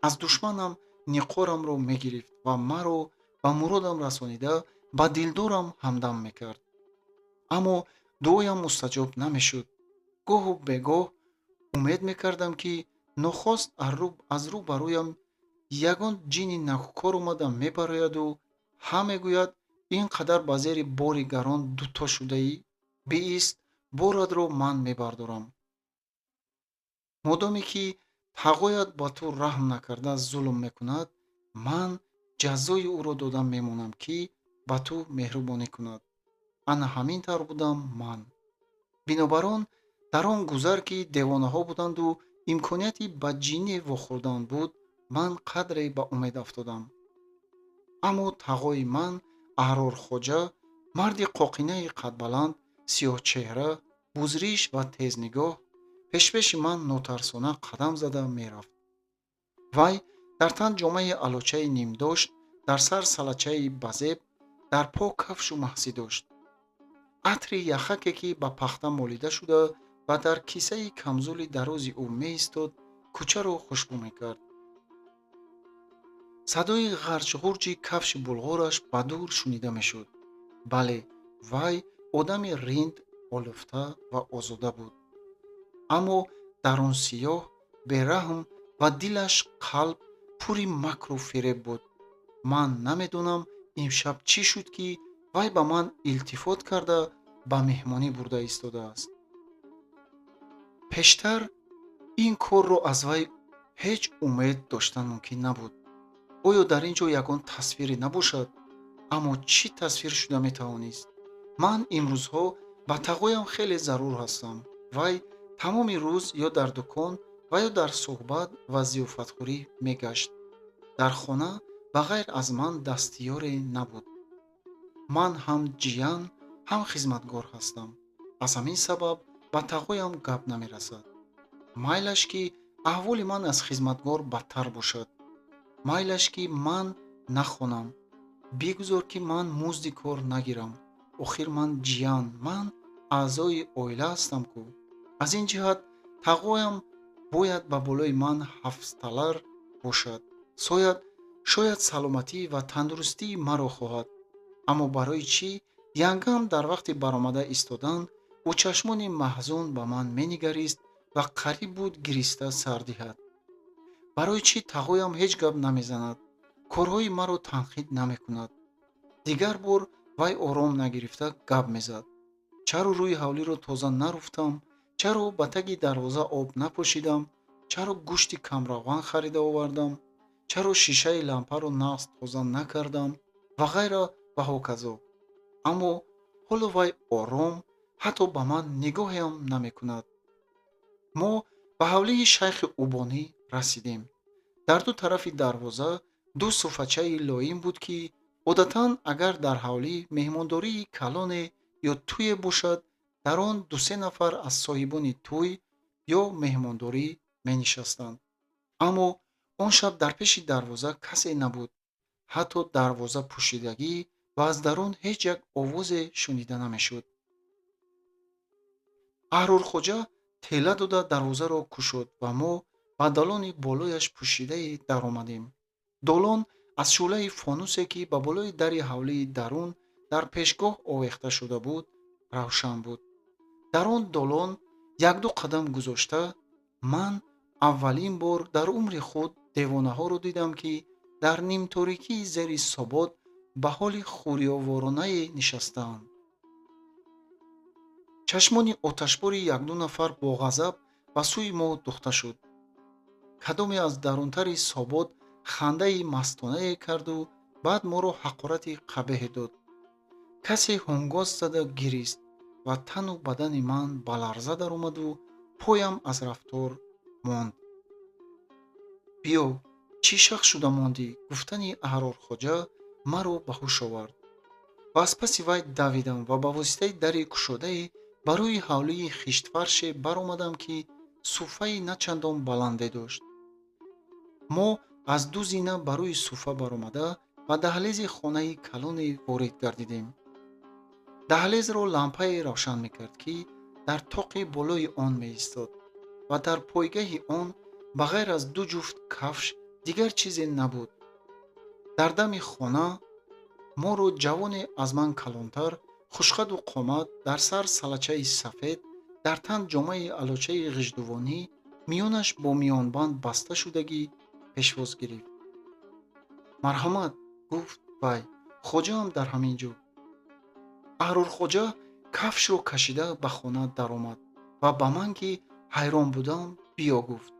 аз душманам ниқорамро мегирифт ва маро ба муродам расонида ба дилдорам ҳамдам мекард. аммо дуоям мустаҷоб намешуд. гоҳу бегоҳ умед мекардам, ки нохост аз рӯ ба рӯям ягон ҷини накӯкор омада мебарояду ҳам мегӯяд: ин қадар ба зери бори гарон дуто шудаӣ? биист, борадро ман мебардорам. модоме ки тағоят ба ту раҳм накарда зулм мекунад, ман ҷазои ӯро дода мемонам, ки ба ту меҳрубонӣ кунад. ана ҳамин тавр будам ман. бинобар он дар он гузар, ки девонаҳо буданду имконияти ба ҷинӣ вохӯрдан буд, ман қадре ба умед афтодам. аммо тағои ман, Аҳрорхоҷа, марди қоқинаи қадбаланд, сиёҳчеҳра, бузриш ва тезнигоҳ, пешпеши ман нотарсона қадам зада мерафт. вай дар тан ҷомаи алочаи нимдошт, дар сар салачаи базеб, дар по кафшу маҳсӣ дошт. атри яхаке, ки ба пахта молида шуда ва дар кисаи камзули дарози ӯ меистод, кӯчаро хушбӯ мекард. садои ғарҷғурҷи кафши булғораш ба дур шунида мешуд. бале, вай одами ринд, олуфта ва озода буд. аммо дар он сиёҳ, бераҳм ва дилаш қалб пури макру фиреб буд. ман намедонам имшаб чӣ шуд, ки вай ба ман илтифот карда ба меҳмонӣ бурда истодааст? пештар ин корро аз вай ҳеҷ умед доштан мумкин набуд. оё дар ин ҷо ягон тасвире набошад? аммо чӣ тасвир шуда метавонист? ман имрӯзҳо ба тағоям хеле зарур ҳастам. вай тамоми рӯз ё дар дукон ва ё дар суҳбат ва зиёфатхӯрӣ мегашт. дар хона ба ғайр аз ман дастиёре набуд. ман ҳам ҷиян, ҳам хизматгор ҳастам. аз ҳамин сабаб ба тағоям гап намерасад. майлаш ки аҳволи ман аз хизматгор бадтар бошад. майлаш ки ман нахонам. бигузор ки ман музди кор нагирам. охир ман ҷиян, ман аъзои оила ҳастам ку. аз ин ҷиҳат тағоям бояд ба болои ман ҳафзталар бошад. шояд саломатӣ ва тандурустии маро хоҳад. аммо барои чӣ янгам дар вақти баромада истодан бо чашмони маҳзун ба ман менигарист ва қариб буд гириста сар диҳад? барои чӣ тағоям ҳеҷ гап намезанад? корҳои маро танқид намекунад? дигар бор вай ором нагирифта гап мезад. чаро рӯи ҳавлиро тоза наруфтам? чаро ба таги дарвоза об напошидам? чаро гӯшти камравған харида овардам? чаро шишаи лампаро нағз тоза накардам? ва ғайра ва ҳоказо. аммо ҳоло вай ором, ҳатто ба ман нигоҳеам намекунад. мо ба ҳавлии шайхи убонӣ расидем. дар ду тарафи дарвоза ду суфачаи лоим буд, ки одатан агар дар ҳавлӣ меҳмондории калоне ё тӯе бошад, дар он ду-се нафар аз соҳибони тӯй ё меҳмондорӣ менишастанд. аммо он шаб дар пеши дарвоза касе набуд. ҳатто дарвоза пӯшидагӣ ва аз дарун ҳеҷ як овозе шунида намешуд. аҳрорхоҷа тела дода дарвозаро кушод ва мо ба далони болояш пӯшидае даромадем. долон аз шӯълаи фонусе, ки ба болои дари ҳавлии дарун дар пешгоҳ овехта шуда буд, равшан буд. дар он долон як-ду қадам гузошта, ман аввалин бор дар умри худ девонаҳоро дидам, ки дар нимторикии зери собот ба ҳоли хӯриёворонае нишастаанд. чашмони оташбори як-ду нафар бо ғазаб ба сӯи мо духта шуд. кадоме аз дарунтари собот хандаи мастонае карду баъд моро ҳақорати қабеҳе дод. касе ҳунгоз зада гирист ва тану бадани ман ба ларза даромаду поям аз рафтор монд. биё, чӣ шахс шуда мондӣ? гуфтани аҳрорхоҷа маро ба ҳуш овард. ва аз паси вай давидам ва ба воситаи дари кушодае ба рӯи ҳавлии хиштфарше баромадам, ки суфаи начандон баланде дошт. мо аз ду зина ба рӯи суфа баромада ба даҳлези хонаи калоне ворид гардидем. даҳлезро лампае равшан мекард, ки дар тоқи болои он меистод ва дар пойгаҳи он ба ғайр аз ду ҷуфт кафш дигар чизе набуд. дар дами хона моро ҷавоне аз ман калонтар, хушқаду қомат, дар сар салачаи сафед, дар тан ҷомаи алочаи ғиждувонӣ, миёнаш бо миёнбанд баста шудагӣ пешвоз гирифт. марҳамат, гуфт вай, хоҷаам дар ҳамин ҷо. аҳрорхоҷа кафшро кашида ба хона даромад ва ба ман, ки ҳайрон будам, биё гуфт.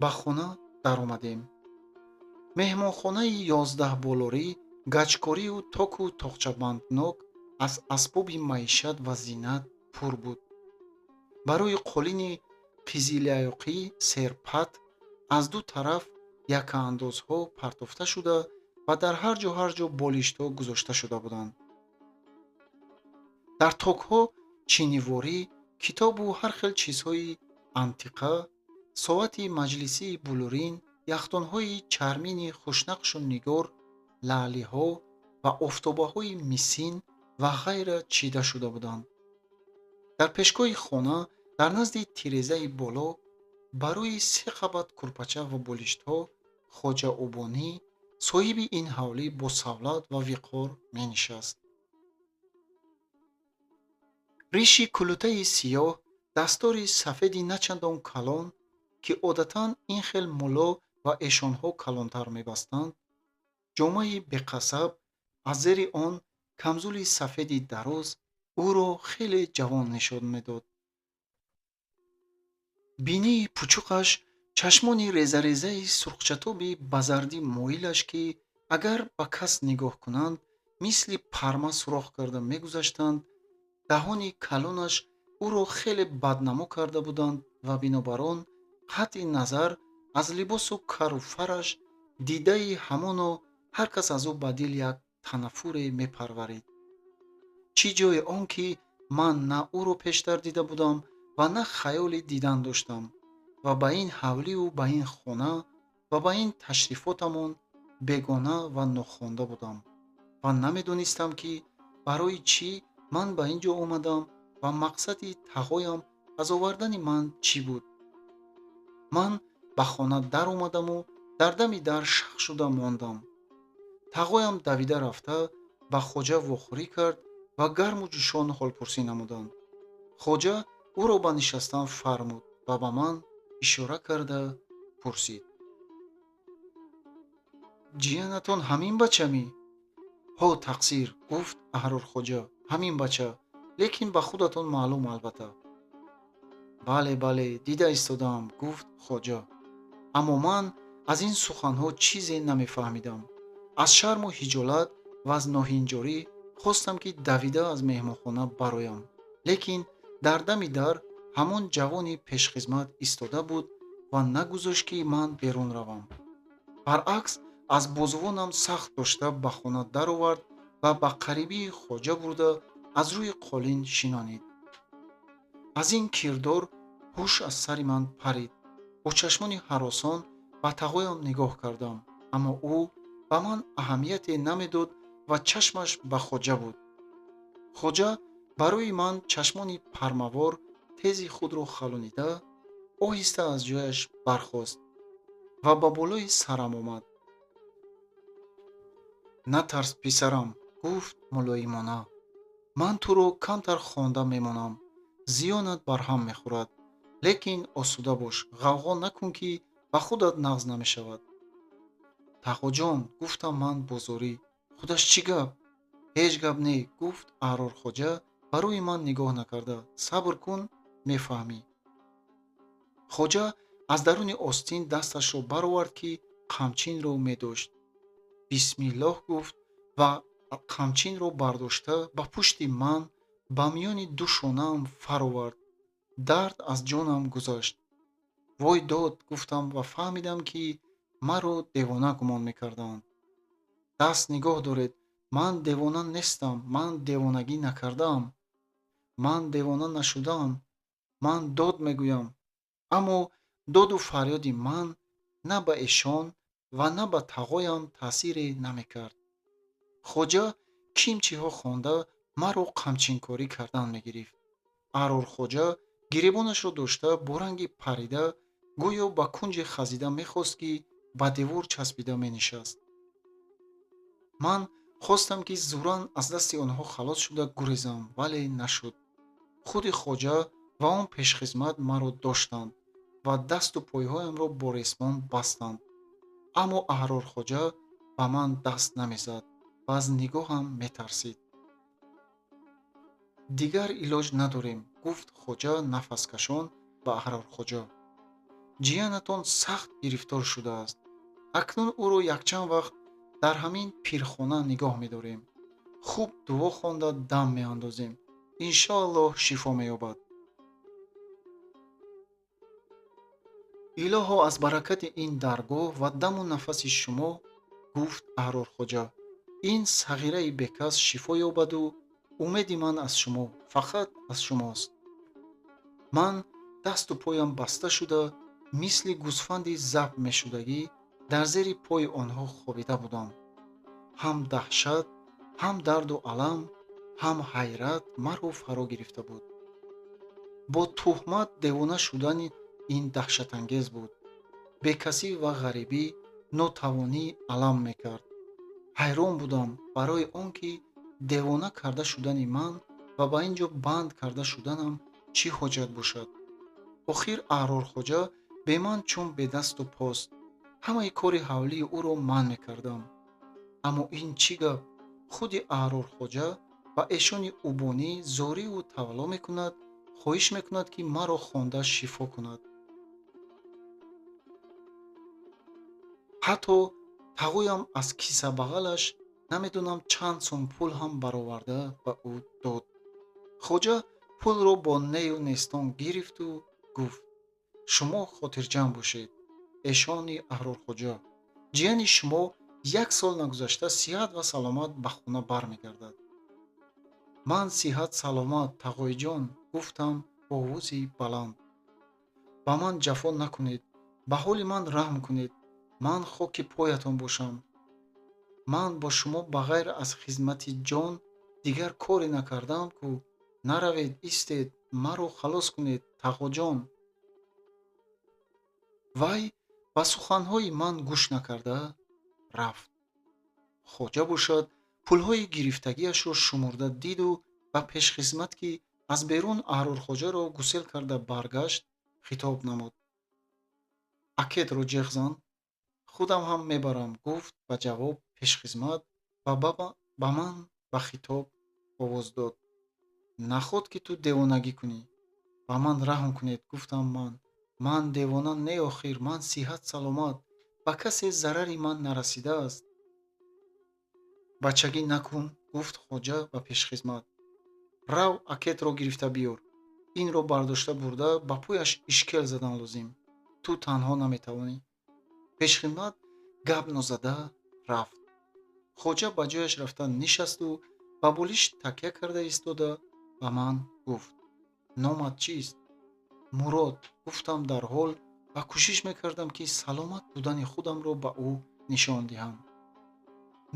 ба хона даромадем. меҳмонхонаи 11 болорӣ, гаҷкорию току тоқчабанднок аз асбоби маишат ва зинат пур буд. барои қолини қизилаёқӣ серпат аз ду тараф якаандозҳо партофта шуда ва дар ҳар ҷо болиштҳо гузошта шуда буданд. дар токҳо чиниворӣ, китобу ҳар хел чизҳои антиқа, соати маҷлисии блурин, яхтонҳои чармини хушнақшу нигор, лаълиҳо ва офтобаҳои мисин ва ғайра чида шуда буданд. дар пешгоҳи хона, дар назди тирезаи боло, ба рӯи 3 қабат курпача ва болиштҳо, хоҷа убонӣ, соҳиби ин ҳавлӣ бо савлат ва виқор менишаст. риши кулутаи сиёҳ, дастори сафеди начандон калон, ки одатан ин хел мулло ва эшонҳо калонтар мебастанд, ҷомаи беқасаб аз зери он камзули сафеди дароз ӯро хеле ҷавон нишон медод. бинии пучуқаш, чашмони резарезаи сурхчатоби ба зардӣ моилаш, ки агар ба кас нигоҳ кунанд мисли парма сурох карда мегузаштанд, даҳони калонаш ӯро хеле баднамо карда буданд ва бинобар он қатъи назар аз либосу кару фараш дидаи ҳамоно ҳар кас аз ӯ ба дил як танаффуре мепарварид. чӣ ҷои он ки ман на ӯро пештар дида будам ва на хаёли дидан доштам ва ба ин ҳавливу ба ин хона ва ба ин ташрифотамон бегона ва нохонда будам ва намедонистам ки барои чӣ ман ба ин ҷо омадам ва мақсади тағоям аз овардани ман чӣ буд. ман ба хона даромадаму дар дами дар шах шуда мондам. тағоям давида рафта ба хоҷа вохӯрӣ кард ва гарму ҷӯшон ҳолпурсӣ намуданд. хоҷа ӯро ба нишастан фармуд ва ба ман ишора карда пурсид: ҷиянатон ҳамин бачамӣ? ҳо тақсир, гуфт Аҳрорхоҷа, ҳамин бача, лекин ба худатон маълум албатта. бале бале, дида истодаам, гуфт хоҷа. аммо ман аз ин суханҳо чизе намефаҳмидам. аз шарму ҳиҷолат ва аз ноҳинҷорӣ хостам ки давида аз меҳмонхона бароям, лекин дар дами дар ҳамон ҷавони пешхизмат истода буд ва нагузошт ки ман берун равам. баръакс аз бозувонам сахт дошта ба хона даровард ва ба қарибии хоҷа бурда аз рӯи қолин шинонид. аз ин кирдор ҳуш аз сари ман парид. бо чашмони ҳаросон ба тағоям нигоҳ кардам, аммо ӯ ба ман аҳамияте намедод ва чашмаш ба хоҷа буд. хоҷа барои ман чашмони пармавор тези худро халонида, оҳиста аз ҷояш бархост ва ба болои сарам омад. натарс писарам, гуфт мулоимона. ман туро камтар хонда мемонам. зиёнат бар ҳам мехӯрад. лекин осуда бош, ғавғо накун ки ба худат нағз намешавад. тағоҷон, гуфтам ман бо зорӣ, худаш чӣ гап? ҳеҷ гап не, гуфт Аҳрорхоҷа ба рӯи ман нигоҳ накарда. сабр кун, мефаҳмӣ. хоҷа аз даруни остин дасташро баровард ки қамчинро медошт. бисмиллоҳ гуфт ва қамчинро бардошта ба пушти ман ба миёни ду шонаам фаровард. дард аз ҷонам гузашт. вой дод, гуфтам ва фаҳмидам ки маро девона гумон мекарданд. даст нигоҳ доред, ман девона нестам, ман девонагӣ накардаам, ман девона нашудаам, ман дод мегӯям. аммо доду фарёди ман на ба эшон ва на ба тағоям таъсире намекард. хоҷа кимчиҳо хонда маро қамчинкорӣ кардан мегирифт. Аҳрорхоҷа гиребонашро дошта бо ранги парида гӯё ба кунҷе хазида мехост ки ба девор часпида менишаст. ман хостам ки зуран аз дасти онҳо халос шуда гурезам, вале нашуд. худи хоҷа ва он пешхизмат маро доштанд ва дасту пойҳоямро бо ресмон бастанд. аммо Аҳрорхоҷа ба ман даст намезад ва аз нигоҳам метарсид. дигар илоҷ надорем, гуфт хоҷа нафаскашон ба Аҳрорхоҷа. ҷиянатон сахт гирифтор шудааст. акнун ӯро якчанд вақт дар ҳамин пирхона нигоҳ медорем. хуб дуо хонда дам меандозем. иншоаллоҳ шифо меёбад. илоҳо аз баракати ин даргоҳ ва даму нафаси шумо, гуфт Аҳрорхоҷа, ин сағираи бекас шифо ёбаду умеди ман аз шумо, фақат аз шумост. ман дасту поям баста шуда мисли гӯсфанди забт мешудагӣ дар зери пои онҳо хобида будам. ҳам даҳшат, ҳам дарду алам, ҳам ҳайрат маро фаро гирифта буд. бо тӯҳмат девона шудани ин даҳшатангез буд. бекасӣ ва ғарибӣ нотавонӣ алам мекард. ҳайрон будам барои он ки девона карда шудани ман ва ба ин ҷо банд карда шуданам чӣ ҳоҷат бошад. охир Аҳрорхоҷа бе ман чун бедасту пост. ҳамаи кори ҳавлии ӯро ман мекардам. аммо ин чӣ гап? худи Аҳрорхоҷа ба эшони убонӣ зориву тавалло мекунад, хоҳиш мекунад, ки маро хонда шифо кунад. ҳатто тағоям аз кисабағалаш намедонам чанд сом пул ҳам бароварда ба ӯ дод. хоҷа пулро бо нею нестон гирифту гуфт: шумо хотирҷамъ бошед, эшони Аҳрорхоҷа. ҷияни шумо 1 сол нагузашта сиҳат ва саломат ба хона бармегардад. ман сиҳат саломат, тағоиҷон, гуфтам бо овози баланд. ба ман ҷафо накунед, ба ҳоли ман раҳм кунед. ман хоки поятон бошам. ман бо шумо ба ғайр аз хизмати ҷон дигар коре накардаам ку. наравед, истед, маро халос кунед, тағоҷон. вай ба суханҳои ман гӯш накарда рафт. хоҷа бошад пулҳои гирифтагиашро шумурда диду ба пешхизмат, ки аз берун Аҳрорхоҷаро гусел карда баргашт, хитоб намуд: акетро ҷеғ зан, худам ҳам мебарам, гуфт ба ҷавоб пешхизмат ва ба ман ба хитоб овоз дод: нахот ки ту девонагӣ кунӣ. ба ман раҳм кунед, гуфтам ман. ман девона не охир, ман сиҳат саломат, ба касе зарари ман нарасидааст. бачагӣ накун, гуфт хоҷа ба пешхизмат. рав акетро гирифта биёр. инро бардошта бурда ба пӯяш ишкел задан лозим. ту танҳо наметавонӣ. пешхизмат гап нозада рафт. хоҷа ба ҷояш рафта нишасту ба болиш такя карда истода ба ман гуфт: номат чист? Мурод, гуфтам дар ҳол ва кӯшиш мекардам, ки саломат будани худамро ба ӯ нишон диҳам.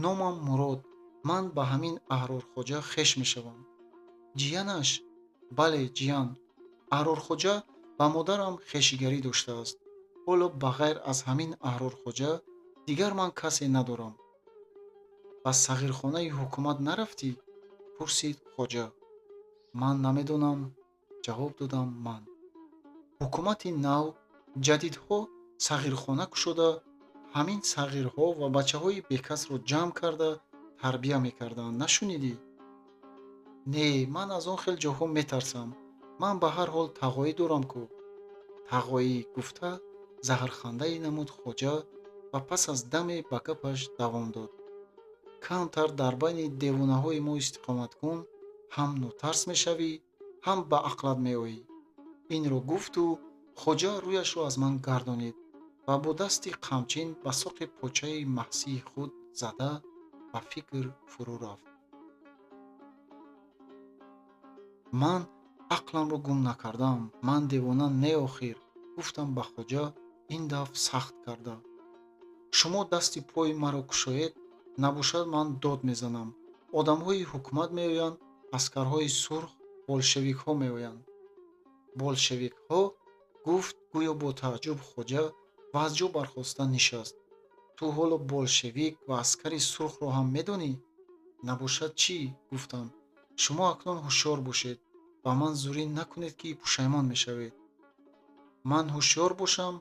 номам Мурод, ман ба ҳамин Аҳрорхоҷа хеш мешавам. ҷиянаш? Бале, ҷиян. Аҳрорхоҷа ба модарам хешигарӣ доштааст. ҳоло ба ғайр аз ҳамин Аҳрорхоҷа дигар ман касе надорам. ба сағирхонаи ҳукумат нарафтӣ? пурсид хоҷа. ман намедонам, ҷавоб додам ман. ҳукумати нав ҷадидҳо сағирхона кушода, ҳамин сағирҳо ва бачаҳои бекасро ҷамъ карда тарбия мекарданд. нашунидӣ? Не, ман аз он хел ҷоҳо метарсам. ман ба ҳар ҳол тағоӣ дорам ку. тағоӣ, гуфта заҳрхандае намуд хоҷа ва пас аз даме ба гапаш давом дод. камтар дар байни девонаҳои мо истиқомат кун, ҳам нотарс мешавӣ, ҳам ба ақлат меоӣ. инро гуфту хоҷа рӯяшро аз ман гардонид ва бо дасти қамчин ба соқи почаи маҳсии худ зада ба фикр фурӯ рафт. ман ақламро гум накардам. ман девона не охир, гуфтам ба хоҷа ин дафъ сахт карда. шумо дасти пои маро кушоед, набошад ман дод мезанам. одамҳои ҳукумат меоянд, аскарҳои сурх, болшевикҳо меоянд. болшевикҳо? гуфт гӯё бо тааҷҷуб хоҷа ва аз ҷо бархоста нишаст. ту ҳоло болшевик ва аскари сурхро ҳам медонӣ? набошад чӣ? гуфтам. шумо акнун ҳушёр бошед. ба ман зурӣ накунед, ки пушаймон мешавед. ман ҳушёр бошам?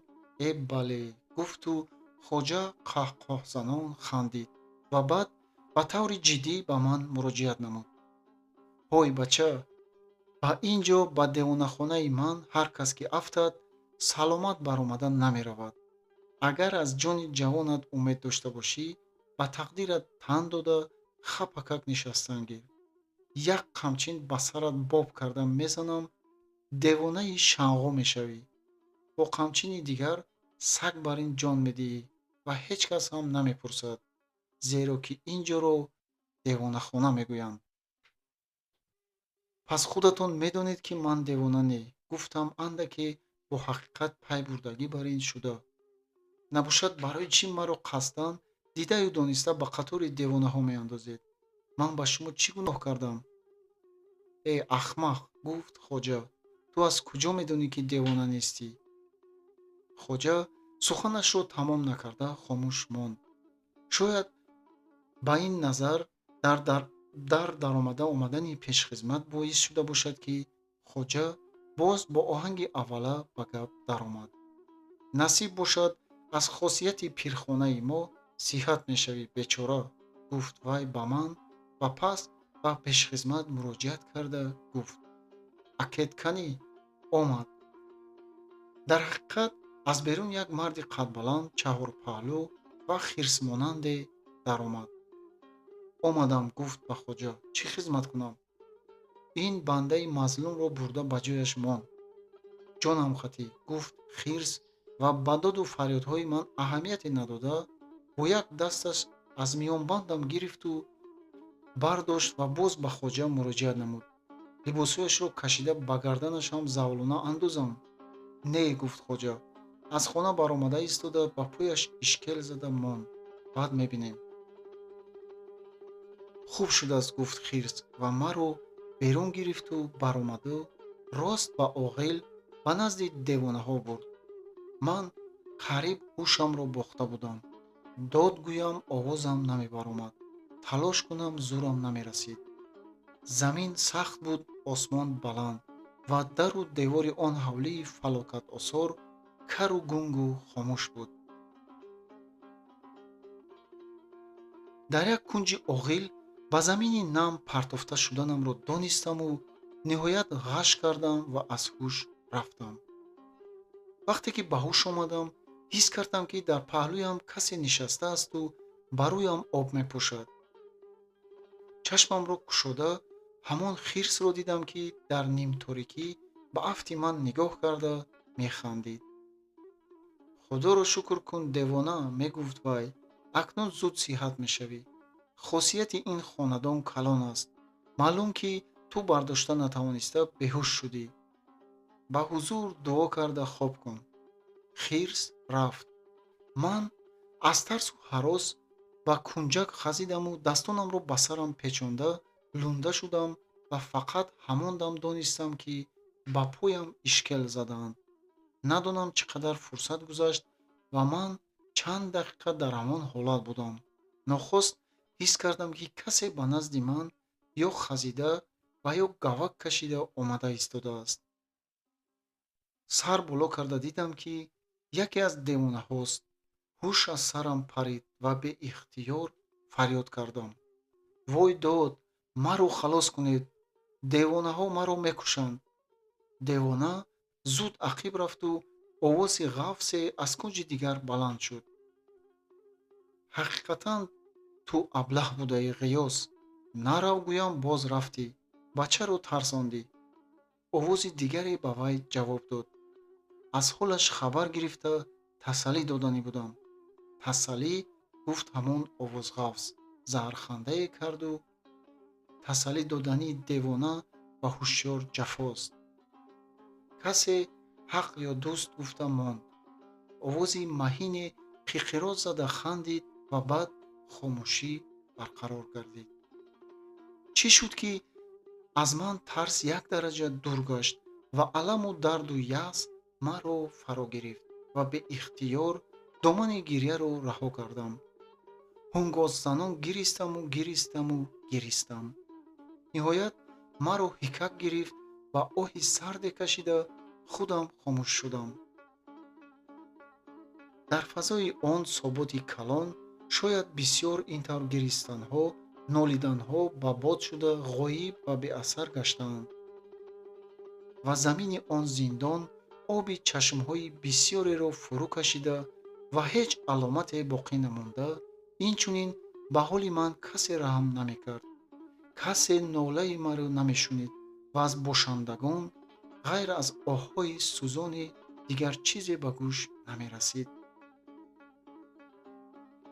бале, гуфту хоҷа қаҳқоҳзанон хандид ва баъд ба таври ҷиддӣ ба ман муроҷиат намуд. ҳой бача, ба ин ҷо ба девонахонаи ман ҳар кас ки афтад, саломат баромада намеравад. агар аз ҷони ҷавонат умед дошта бошӣ, ба тақдират тан дода хапакак нишастан гир. як қамчин ба сарат боб карда мезанам, девонаи шанғо мешавӣ. бо қамчини дигар саг бар ин ҷон медиҳӣ ва ҳеҷ кас ҳам намепурсад, зеро ки ин ҷоро девонахона мегӯянд. пас худатон медонед, ки ман девона не, гуфтам андаке бо ҳақиқат пай бурдагӣ бар ин шуда. набошад барои чӣ маро қасдан дидаю дониста ба қатори девонаҳо меандозед? ман ба шумо чӣ гуноҳ кардам? ахмақ, гуфт хоҷа, ту аз куҷо медонӣ, ки девона нестӣ? хоҷа суханашро тамом накарда хомӯш монд. шояд ба ин назар дар даромада омадани пешхизмат боис шуда бошад, ки хоҷа боз бо оҳанги аввала ба гап даромад. насиб бошад аз хосияти пирхонаи мо сиҳат мешавӣ, бечора, гуфт вай ба ман ва пас ба пешхизмат муроҷиат карда гуфт: акедканӣ омад. дар ҳақиқат аз берун як марди қадбаланд, чаҳорпаҳлӯ ва хирсмонанде даромад. омадам, гуфт ба хоҷа: чӣ хизмат кунам? ин бандаи мазлумро бурда ба ҷояш монд. ҷонам хатӣ, гуфт хирс ва ба доду фарёдҳои ман аҳамияте надода, бо як дасташ аз миёнбандам гирифту бардошт ва боз ба хоҷа муроҷиат намуд: либосҳояшро кашида ба гарданашам завлона андозам? Не, гуфт хоҷа. аз хона баромада истода ба пӯяш ишкел зада монд. баъд мебинем. хуб шудааст, гуфт хирс ва маро берун гирифту баромаду рост ба оғил ба назди девонаҳо бурд. ман қариб ҳушамро бохта будам. дод гӯям, овозам намебаромад. талош кунам, зӯрам намерасид. замин сахт буд, осмон баланд ва дару девори он ҳавлии фалокатосор кару гунгу хомӯш буд. дар як кунҷи оғил ба замини нам партофта шуданамро донистаму ниҳоят ғаш кардам ва аз ҳуш рафтам. вақте ки ба ҳуш омадам, ҳис кардам, ки дар паҳлӯям касе нишастаасту ба рӯям об мепошад. чашмамро кушода ҳамон хирсро дидам, ки дар нимторикӣ ба афти ман нигоҳ карда механдид. худоро шукр кун, девона, мегуфт вай, акнун зуд сиҳат мешавӣ. хосияти ин хонадон калон аст. маълум, ки ту бардошта натавониста беҳуш шудӣ. ба ҳузур дуо карда хоб кун. хирс рафт. ман аз тарсу ҳарос ба кунҷак хазидаму дастонамро ба сарам печонда лунда шудам ва фақат ҳамон дам донистам, ки ба поям ишкел задаанд. надонам чӣ қадар фурсат гузашт ва ман чанд дақиқа дар ҳамон ҳолат будам. нохост ҳис кардам, ки касе ба назди ман ё хазида ва ё гавак кашида омада истодааст. сар боло карда дидам, ки яке аз девонаҳост. ҳуш аз сарам парид ва беихтиёр фарёд кардам: вой дод, маро халос кунед, девонаҳо маро мекушанд. девона зуд ақиб рафту овози ғафсе аз кунҷи дигар баланд шуд: ҳақиқатан ту аблаҳ будаӣ, ғиёс. нарав гӯям, боз рафтӣ. бачаро тарсондӣ. овози дигаре ба вай ҷавоб дод. аз ҳолаш хабар гирифта тасаллӣ доданӣ будам. тасаллӣ, гуфт ҳамон овозғафс. заҳрхандае карду тасаллӣ додани девона ба ҳушёр ҷафост. касе ҳақ ё дӯст гуфта монд. овози маҳине қиқирос зада хандид ва баъд хомӯшӣ барқарор гардид. чӣ шуд, ки аз ман тарс як дараҷа дур гашт ва аламу дарду яъс маро фаро гирифт ва беихтиёр домани гирьяро раҳо кардам. ҳунгоззанон гиристам. ниҳоят маро ҳикак гирифт ва оҳи сарде кашида худам хомӯш шудам. дар фазои он соботи калон шояд бисёр ин тавр гиристанҳо, нолиданҳо ба бод шуда ғоиб ва беасар гаштаанд. ва замини он зиндон оби чашмҳои бисёреро фурӯ кашида ва ҳеҷ аломате боқӣ намонда, инчунин ба ҳоли ман касе раҳм намекард. касе нолаи маро намешунид ва аз бошандагон ғайр аз оҳҳои сӯзоне дигар чизе ба гӯш намерасид.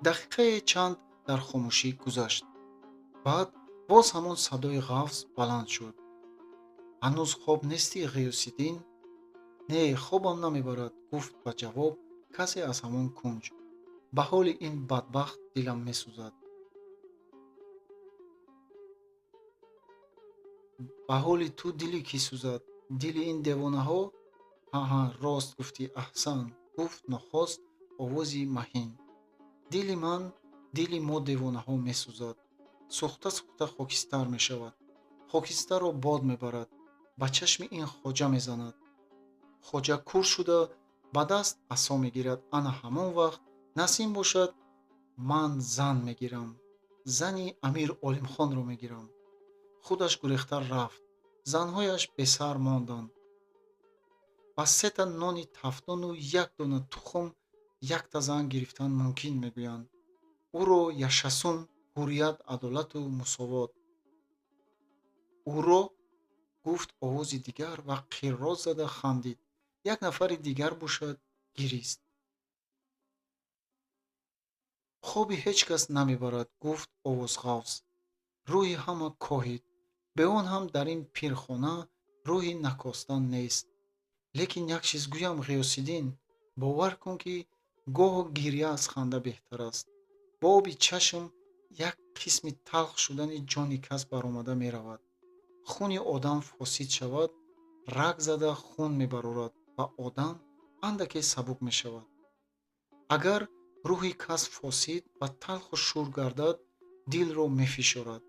дақиқае чанд дар хомӯшӣ гузашт. баъд боз ҳамон садои ғафс баланд шуд: ҳанӯз хоб нестӣ, ғиёсиддин? Не, хобам намебарад, гуфт ба ҷавоб касе аз ҳамон кунҷ. ба ҳоли ин бадбахт дилам месӯзад. ба ҳоли ту дили кӣ сӯзад? дили ин девонаҳо? ҳа, рост гуфтӣ, аҳсан, гуфт нохост овози маҳин. дили ман, дили мо девонаҳо месӯзад. сӯхта сӯхта хокистар мешавад. хокистарро бод мебарад. ба чашми ин хоҷа мезанад. хоҷа кур шуда ба даст асо мегирад. ана ҳамон вақт насим бошад, ман зан мегирам. зани Амир Олимхонро мегирам. худаш гурехта рафт. Занҳояш бесар монданд. ба се та нони тафтону як дона тухм якта зан гирифтан мумкин мегӯянд. ӯро яшасум ҳуррият, адолату мусовот. ӯро гуфт овози дигар ва қирроз зада хандид. Як нафари дигар бошад, гирист. хоби ҳеҷ кас намебарад, гуфт овозғавз. рӯҳи ҳама коҳид. бе он ҳам дар ин пирхона рӯҳи накостан нест. лекин як чиз гӯям Ғиёсиддин, бовар кун, ки гоҳо гирья аз ханда беҳтар аст. бо оби чашм як қисми талх шудани ҷони кас баромада меравад. хуни одам фосид шавад, раг зада хун мебарорад ва одам андаке сабук мешавад. агар рӯҳи кас фосид ва талху шур гардад, дилро мефишорад,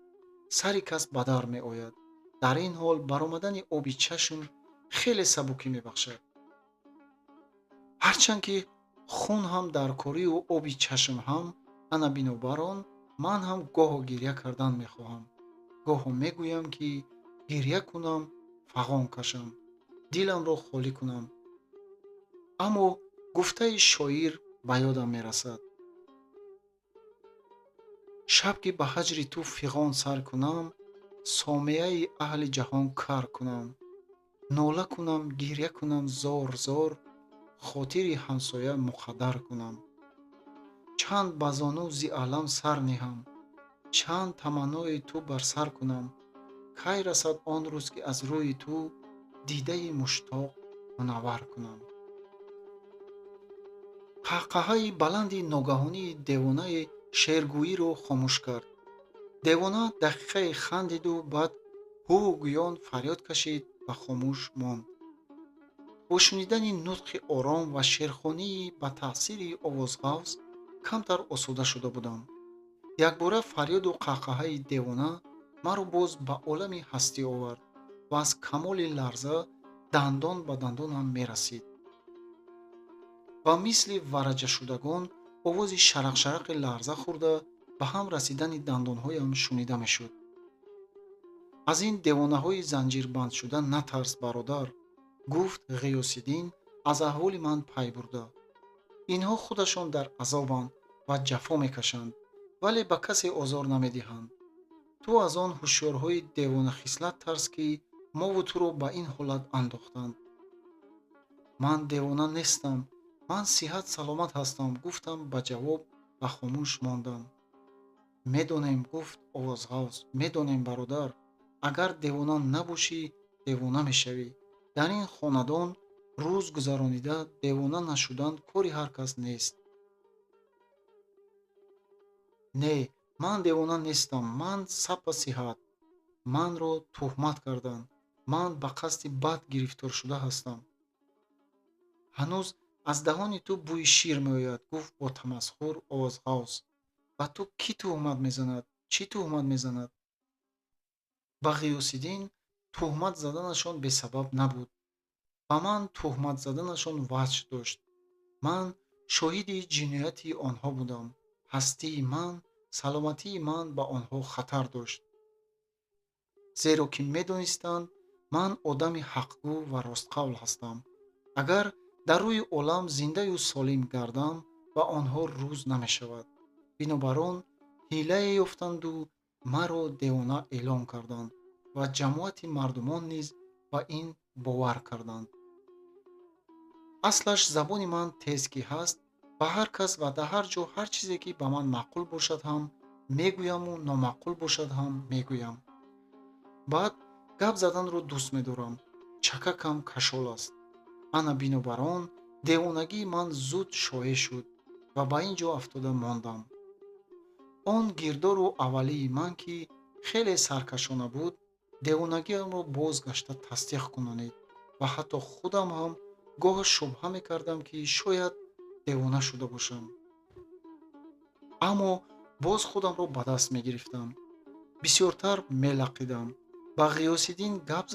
сари кас ба дар меояд. дар ин ҳол баромадани оби чашм хеле сабукӣ мебахшад. ҳарчанд ки хун ҳам дар корию оби чашм ҳам, ана бинобар он ман ҳам гоҳо гирья кардан мехоҳам. гоҳо мегӯям, ки гирья кунам, фағон кашам, диламро холӣ кунам. аммо гуфтаи шоир ба ёдам мерасад. шаб ки ба ҳаҷри ту фиғон сар кунам, сомеаи аҳли ҷаҳон кар кунам. нола кунам, гирья кунам зор зор, хотири ҳамсоя муқаддар кунам. чанд ба зону зи алам сар неҳам, чанд таманнои ту бар сар кунам. кай расад он рӯз, ки аз рӯи ту дидаи муштоқ мунаввар кунам. қаҳқаҳаи баланди ногаҳонии девонаи шергӯиро хомӯш кард. девона дақиқае хандиду баъд ҳу гӯён фарёд кашид ва хомӯш монд. бо шунидани нутқи ором ва шерхонии ба таъсири овозғавз камтар осуда шуда будам. якбора фарёду қаҳқаҳаи девона маро боз ба олами ҳастӣ овард ва аз камоли ларза дандон ба дандонам мерасид. ва мисли вараҷашудагон овози шарақшарақи ларза хӯрда ба ҳам расидани дандонҳоям шунида мешуд. аз ин девонаҳои занҷирбандшуда натарс, бародар, гуфт Ғиёсиддин аз аҳволи ман пай бурда. инҳо худашон дар азобанд ва ҷафо мекашанд, вале ба касе озор намедиҳанд. ту аз он ҳушёрҳои девонахислат тарс, ки мову туро ба ин ҳолат андохтанд. ман девона нестам, ман сиҳат саломат ҳастам, гуфтам ба ҷавоб ва хомӯш мондам. медонем, гуфт овозғавз, медонем, бародар, агар девона набошӣ, девона мешавӣ. дар ин хонадон рӯз гузаронида девона нашудан кори ҳар кас нест. не, ман девона нестам, ман сапа сиҳат. манро тӯҳмат карданд, ман ба қасди бад гирифтор шуда ҳастам. ҳанӯз аздаҳони ту бӯи шир меояд, гуфт бо тамасхур овозғавз. ба ту кӣ тӯҳмат мезанад? чӣ тӯҳмат мезанад? ба Ғиёсиддин тӯҳмат заданашон бесабаб набуд. ба ман тӯҳмат заданашон ваҷҳ дошт. ман шоҳиди ҷинояти онҳо будам. ҳастии ман, саломатии ман ба онҳо хатар дошт. зеро ки медонистанд ман одами ҳақгӯ ва ростқавл ҳастам. агар дар рӯи олам зиндаю солим гардам, ба онҳо рӯз намешавад. бинобар он ҳилае ёфтанду маро девона эълон карданд ва ҷамоати мардумон низ ба ин бовар карданд. аслаш забони ман тез ки ҳаст, ба ҳар кас ва дар ҳар ҷо ҳар чизе ки ба ман маъқул бошад ҳам мегӯяму номаъқул бошад ҳам мегӯям. баъд гап заданро дӯст медорам. чакакам кашол аст. ана бинобар он девонагии ман зуд шоеъ шуд ва ба ин ҷо афтода мондам. он гирдору аввалии ман, ки хеле саркашона буд, девонагиамро бозгашта тасдиқ кунонид ва ҳатто худам ҳам гоҳ шубҳа мекардам, ки шояд девона шуда бошам. аммо боз худамро ба даст мегирифтам. бисёртар мелақидам. ба Ғиёсиддин гап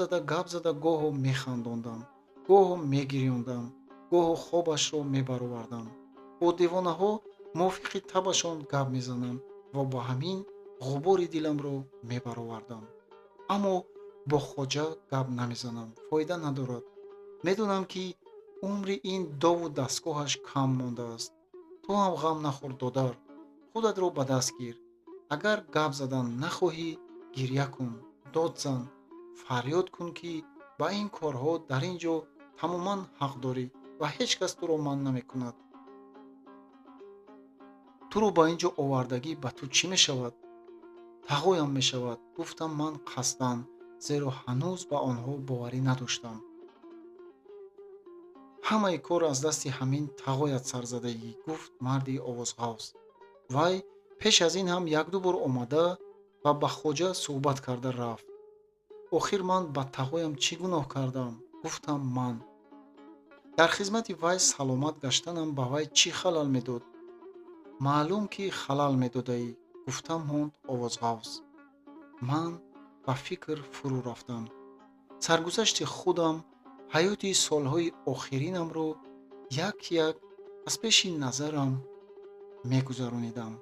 зада гоҳо механдондам, гоҳо мегирёндам, гоҳо хобашро мебаровардам. бо девонаҳо мувофиқи табашон гап мезанам ва ба ҳамин ғубори диламро мебаровардам. аммо бо хоҷа гап намезанам, фоида надорад. медонам ки умри ин дову дастгоҳаш кам мондааст. ту ҳам ғам нахӯр додар, худатро ба даст гир. агар гап задан нахоҳӣ, гирья кун, дод зан, фарёд кун ки ба ин корҳо дар ин ҷо тамоман ҳақ дорӣ ва ҳеҷ кас туро манъ намекунад. туро ба ин ҷо овардагӣ ба ту чӣ мешавад? тағоям мешавад, гуфтам ман қасдан, зеро ҳанӯз ба онҳо боварӣ надоштам. ҳамаи кор аз дасти ҳамин тағоят сарзадаӣ, гуфт марди овозғавз. вай пеш аз ин ҳам як-ду бор омада ва ба хоҷа суҳбат карда рафт. охир ман ба тағоям чӣ гуноҳ кардам? гуфтам ман. дар хизмати вай саломат гаштанам ба вай чӣ халал медод? маълум ки халал медодаӣ, гуфтам монд овозғавз. ман ба фикр фурӯ рафтам. саргузашти худам, ҳаёти солҳои охиринамро як-як аз пеши назарам мегузаронидам.